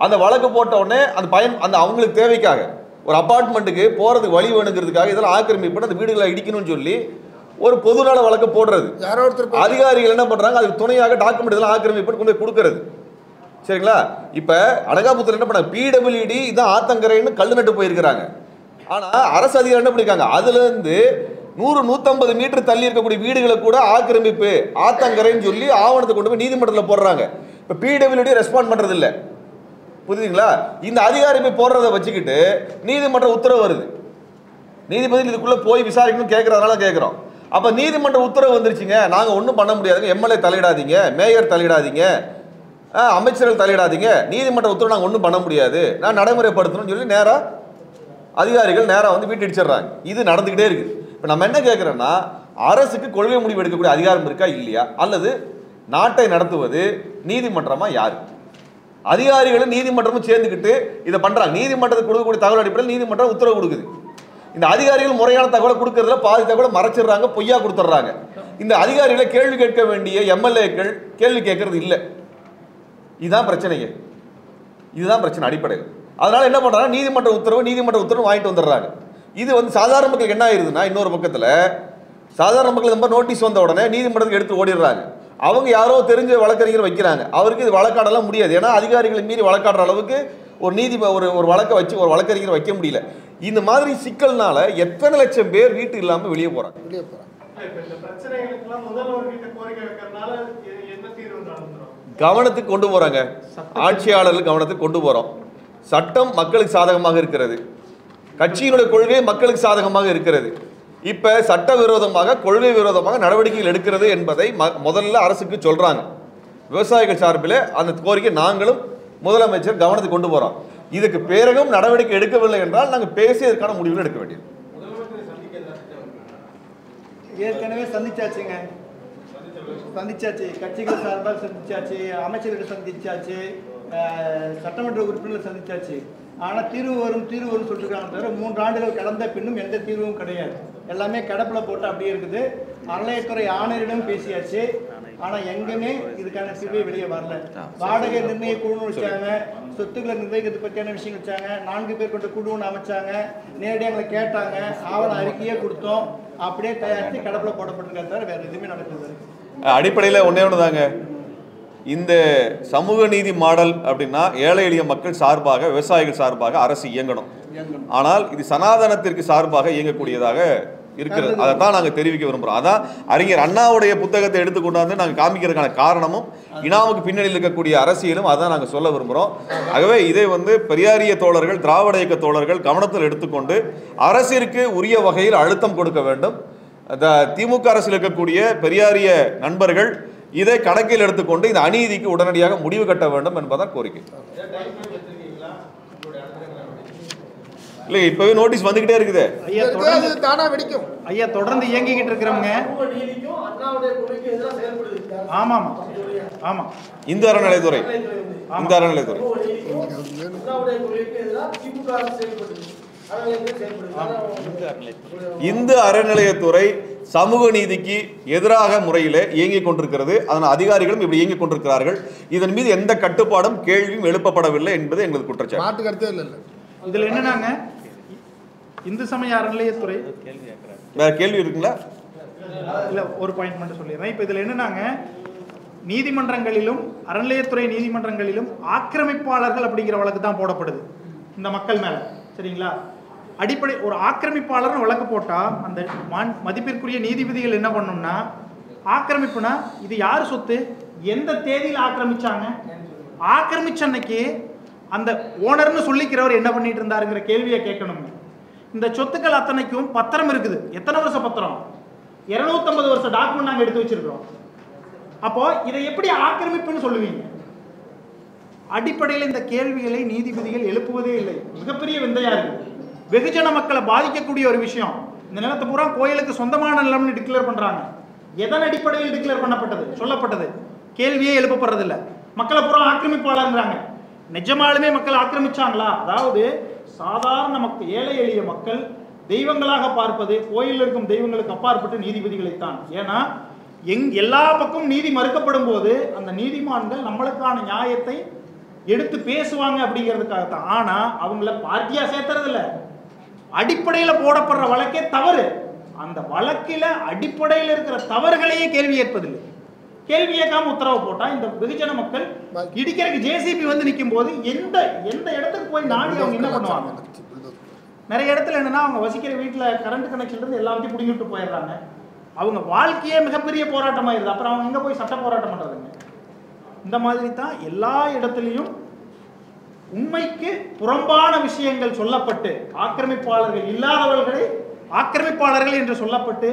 அந்த வழக்கு போட்ட உடனே அந்த அவங்களுக்கு தேவைக்காக ஒரு அப்பார்ட்மெண்ட்டுக்கு போகிறதுக்கு வழி வேணுங்கிறதுக்காக இதெல்லாம் ஆக்கிரமிப்பு அந்த வீடுகளை இடிக்கணும்னு சொல்லி ஒரு பொதுநல வழக்கு போடுறது. அதிகாரிகள் என்ன பண்ணுறாங்க, அதுக்கு துணையாக டாக்குமெண்ட் இதெல்லாம் ஆக்கிரமிப்பு கொண்டு போய் கொடுக்கறது. சரிங்களா? இப்போ அனகாபுத்தூர் என்ன பண்ணாங்க, பிடபிள்யூடி இதான் ஆத்தங்கரைன்னு கல் நட்டு போயிருக்கிறாங்க. ஆனால் அரசு அதிகாரி என்ன பண்ணியிருக்காங்க, அதுலேருந்து 100-150 மீட்டர் தள்ளி இருக்கக்கூடிய வீடுகளை கூட ஆக்கிரமிப்பு ஆத்தங்கரைன்னு சொல்லி ஆவணத்தை கொண்டு போய் நீதிமன்றத்தில் போடுறாங்க. இப்போ பிடபிள்யூடி ரெஸ்பாண்ட் பண்ணுறது இல்லை. புரியுதுங்களா? இந்த அதிகாரி போய் போடுறத வச்சுக்கிட்டு நீதிமன்ற உத்தரவு வருது. நீதிபதி இதுக்குள்ளே போய் விசாரிக்கணும்னு கேட்குறதுனால கேட்குறோம். அப்போ நீதிமன்ற உத்தரவு வந்துருச்சுங்க, நாங்கள் ஒன்றும் பண்ண முடியாதுங்க, எம்எல்ஏ தலையிடாதீங்க, மேயர் தலையிடாதீங்க, அமைச்சர்கள் தலையிடாதீங்க, நீதிமன்ற உத்தரவு நாங்கள் ஒன்றும் பண்ண முடியாது, நான் நடைமுறைப்படுத்தணும்னு சொல்லி நேராக அதிகாரிகள் நேராக வந்து வீட்டு அடிச்சிடுறாங்க. இது நடந்துக்கிட்டே இருக்குது. இப்போ நம்ம என்ன கேட்குறோன்னா, அரசுக்கு கொள்கை முடிவு எடுக்கக்கூடிய அதிகாரம் இருக்கா இல்லையா, அல்லது நாட்டை நடத்துவது நீதிமன்றமா யார்? அதிகாரிகளும் நீதிமன்றமும் சேர்ந்துக்கிட்டு இதை பண்ணுறாங்க. நீதிமன்றத்துக்கு கொடுக்கக்கூடிய தகவல் அடிப்படையில் நீதிமன்றம் உத்தரவு கொடுக்குது. இந்த அதிகாரிகள் முறையான தகவலை கொடுக்கறதுல பாதி தகவலை மறைச்சிடுறாங்க, பொய்யா கொடுத்துட்றாங்க. இந்த அதிகாரிகளை கேள்வி கேட்க வேண்டிய எம்எல்ஏக்கள் கேள்வி கேட்கறது இல்லை. இதுதான் பிரச்சனைங்க, இதுதான் பிரச்சனை அடிப்படையில். அதனால என்ன பண்ணுறாங்க, நீதிமன்ற உத்தரவு வாங்கிட்டு வந்துடுறாங்க. இது வந்து சாதாரண மக்களுக்கு என்ன ஆயிருதுன்னா, இன்னொரு பக்கத்தில் சாதாரண மக்கள் நம்ம நோட்டீஸ் வந்த உடனே நீதிமன்றத்துக்கு எடுத்து ஓடிடுறாங்க. அவங்க யாரோ தெரிஞ்ச வழக்கறிஞர் வைக்கிறாங்க, அவருக்கு இது வழக்காடலாம் முடியாது. ஏன்னா அதிகாரிகளை மீறி வழக்காடுற அளவுக்கு ஒரு வழக்கை வச்சு ஒரு வழக்கறிஞர் வைக்க முடியல. இந்த மாதிரி சிக்கல்னால எத்தனை லட்சம் பேர் வீட்டு இல்லாமல் வெளியே போறாங்க. கவனத்துக்கு கொண்டு போறாங்க, ஆட்சியாளர்கள் கவனத்துக்கு கொண்டு போறோம். சட்டம் மக்களுக்கு சாதகமாக இருக்கிறது, கட்சியினுடைய கொள்கை மக்களுக்கு சாதகமாக இருக்கிறது. இப்ப சட்ட விரோதமாக கொள்கை விரோதமாக நடவடிக்கைகள் எடுக்கிறது என்பதை முதல்ல அரசுக்கு சொல்றாங்க. விவசாயிகள் சார்பில் அந்த கோரிக்கை நாங்களும் முதலமைச்சர் கவனத்துக்கு கொண்டு போறோம். இதுக்கு பிறகும் நடவடிக்கை எடுக்கவில்லை என்றால் நாங்கள் பேசி அதற்கான முடிவுகள் எடுக்க வேண்டியது. ஏற்கனவே சந்திச்சாச்சுங்க. சந்திச்சாச்சு, கட்சிகள் சார்பாக சந்திச்சாச்சு, அமைச்சர்கிட்ட சந்திச்சாச்சு, சட்டமன்ற உறுப்பினர்கள் சந்திச்சாச்சு. ஆனால் தீர்வு வரும் சொல்லிருக்காங்க தவிர 3 ஆண்டுகள் கடந்த பின்னும் எந்த தீர்வும் கிடையாது. எல்லாமே கடப்பில் போட்டு அப்படியே இருக்குது. அறநிலையத்துறை ஆணையரிடம் பேசியாச்சு. ஆனால் எங்குமே இதுக்கான தீர்வே வெளியே வரல. வாடகை நிர்ணய குழுன்னு வச்சாங்க, சொத்துக்களை நிர்வகிக்கிறது பற்றியான விஷயம் வச்சாங்க, 4 பேர் கொண்ட குழுன்னு அமைச்சாங்க, நேரடியாக எங்களை கேட்டாங்க, ஆவண அறிக்கையே கொடுத்தோம், அப்படியே தயாரித்து கடப்பில் போடப்பட்டிருக்கா தவிர வேறு எதுவுமே நடக்குது. அடிப்படையில் ஒன்றே ஒன்று தாங்க, இந்த சமூக நீதி மாடல் அப்படின்னா ஏழை எளிய மக்கள் சார்பாக, விவசாயிகள் சார்பாக அரசு இயங்கணும். ஆனால் இது சனாதனத்திற்கு சார்பாக இயங்கக்கூடியதாக இருக்கிறது. அதை தான் நாங்கள் தெரிவிக்க விரும்புகிறோம். அதான் அறிஞர் அண்ணாவுடைய புத்தகத்தை எடுத்துக்கொண்டாந்து நாங்கள் காமிக்கிறதுக்கான காரணமும் இனாமுக்கு பின்னணியில் இருக்கக்கூடிய அரசியலும் அதான் நாங்கள் சொல்ல விரும்புகிறோம். ஆகவே இதை பெரியாரிய தோழர்கள், திராவிட இயக்க தோழர்கள் கவனத்தில் எடுத்துக்கொண்டு அரசிற்கு உரிய வகையில் அழுத்தம் கொடுக்க வேண்டும். திமுக அரசில் இருக்கக்கூடிய பெரியாரிய நண்பர்கள் இதை கணக்கில் எடுத்துக்கொண்டு இந்த அநீதிக்கு உடனடியாக முடிவு கட்ட வேண்டும் என்பதான் கோரிக்கை. இல்லை, இப்பவே நோட்டீஸ் வந்துகிட்டே இருக்குது. ஐயா தொடர்ந்து இயங்கிக்கிட்டு இருக்கிறவங்க ஆமாம் ஆமாம் இந்து அறநிலையத்துறை இந்து அறநிலையத்துறை சமூக நீதிக்கு எதிராக முறையில் இயங்கிக் கொண்டிருக்கிறது. அதன் அதிகாரிகளும் இப்படி இயங்கிக் கொண்டிருக்கிறார்கள். இதன் மீது எந்த கட்டுப்பாடும் கேள்வியும் எழுப்பப்படவில்லை என்பது எங்களது குற்றச்சாட்டு. இதுல என்னன்னாங்க, இந்து சமய அறநிலையத்துறை வேற கேள்வி இருக்குங்களா? இல்ல, ஒரு பாயிண்ட் மட்டும் சொல்லிடுறேன். இப்ப இதுல என்னன்னாங்க, நீதிமன்றங்களிலும் அறநிலையத்துறை நீதிமன்றங்களிலும் ஆக்கிரமிப்பாளர்கள் அப்படிங்கிற வழக்கு தான் போடப்படுது இந்த மக்கள் மேல. சரிங்களா? அடிப்படை ஒரு ஆக்கிரமிப்பாளர் வழக்கு போட்டா அந்த மதிப்பிற்குரிய நீதிபதிகள் என்ன பண்ணணும்னா, ஆக்கிரமிப்புனா இது யார் சொத்து, எந்த தேதியில் ஆக்கிரமிச்சாங்க, ஆக்கிரமிச்ச அன்னைக்கு அந்த ஓனர்னு சொல்லிக்கிறவர் என்ன பண்ணிட்டு இருந்தாருங்கிற கேள்வியை கேட்கணும். இந்த சொத்துக்கள் அத்தனைக்கும் பத்திரம் இருக்குது. எத்தனை வருஷ பத்திரம்? 250 வருஷ டாக்குமெண்ட் நாங்கள் எடுத்து வச்சிருக்கிறோம். அப்போ இதை எப்படி ஆக்கிரமிப்புன்னு சொல்லுவீங்க? அடிப்படையில் இந்த கேள்விகளை நீதிபதிகள் எழுப்புவதே இல்லை. மிகப்பெரிய விந்தையா இருக்கு. வெகுஜன மக்களை பாதிக்கக்கூடிய ஒரு விஷயம். இந்த நிலத்தை பூரா கோயிலுக்கு சொந்தமான நிலம்னு டிக்ளேர் பண்றாங்க. எதன் அடிப்படையில் டிக்ளேர் பண்ணப்பட்டது, சொல்லப்பட்டது? கேள்வியே எழுப்பப்படுறதில்லை. மக்களை பூரா ஆக்கிரமிப்பாளர்ங்கிறாங்க. நிஜமாலுமே மக்கள் ஆக்கிரமிச்சாங்களா? அதாவது சாதாரண மக்கள், ஏழை எளிய மக்கள் தெய்வங்களாக பார்ப்பது கோயிலில் இருக்கும் தெய்வங்களுக்கு அப்பாற்பட்டு நீதிபதிகளைத்தான். ஏன்னா எல்லா பக்கம் நீதி மறுக்கப்படும் போது அந்த நீதிமான்கள் நம்மளுக்கான நியாயத்தை எடுத்து பேசுவாங்க அப்படிங்கிறதுக்காகத்தான். ஆனா அவங்கள பார்ட்டியா சேர்த்துறது இல்லை. அடிப்படையில் போடப்படுற வழக்கே தவறு. அந்த வழக்கில அடிப்படையில் இருக்கிற தவறுகளையே கேள்வி ஏற்பதில்லை. கேள்வி கேட்காம உத்தரவு போட்டா இந்த வெகுஜன மக்கள் இடிக்கிறதுக்கு ஜேசிபி வந்து நிற்கும் போது எந்த இடத்துக்கு போய் நாடி அவங்க என்ன பண்ணுவாங்க? நிறைய இடத்துல என்னன்னா, அவங்க வசிக்கிற வீட்டில் கரண்ட் கனெக்ஷன் இருந்து எல்லாத்தையும் பிடிங்கிட்டு போயிடுறாங்க. அவங்க வாழ்க்கையே மிகப்பெரிய போராட்டமாயிருது. அப்புறம் அவங்க எங்க போய் சட்ட போராட்டம் பண்றதுங்க? இந்த மாதிரி தான் எல்லா இடத்துலையும் உண்மைக்கு புறம்பான விஷயங்கள் சொல்லப்பட்டு ஆக்கிரமிப்பாளர்கள் இல்லாதவர்களை ஆக்கிரமிப்பாளர்கள் என்று சொல்லப்பட்டு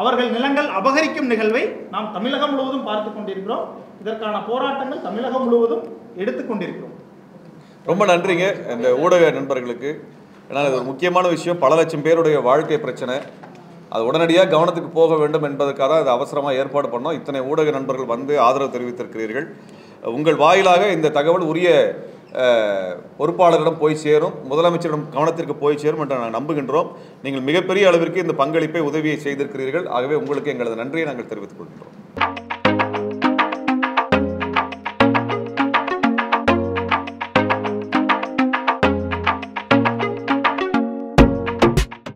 அவர்கள் நிலங்கள் அபகரிக்கும் நிகழ்வை நாம் தமிழகம் முழுவதும் பார்த்து கொண்டிருக்கிறோம். இதற்கான போராட்டங்கள் தமிழகம் முழுவதும் எடுத்துக்கொண்டிருக்கிறோம். ரொம்ப நன்றிங்க இந்த ஊடக நண்பர்களுக்கு. ஏன்னா இது ஒரு முக்கியமான விஷயம். பல லட்சம் பேருடைய வாழ்க்கை பிரச்சனை. அது உடனடியாக கவனத்துக்கு போக வேண்டும் என்பதற்காக அது அவசரமாக ஏற்பாடு பண்ணோம். இத்தனை ஊடக நண்பர்கள் வந்து ஆதரவு தெரிவித்திருக்கிறீர்கள். உங்கள் வாயிலாக இந்த தகவல் உரிய பொறுப்பாளரிடம் போய் சேரும், முதலமைச்சரிடம் கவனத்திற்கு போய் சேரும் என்று நாங்கள் நம்புகின்றோம். நீங்கள் மிகப்பெரிய அளவிற்கு இந்த பங்களிப்பை, உதவியை செய்திருக்கிறீர்கள். ஆகவே உங்களுக்கு எங்களது நன்றியை நாங்கள் தெரிவித்துக் கொள்கின்றோம்.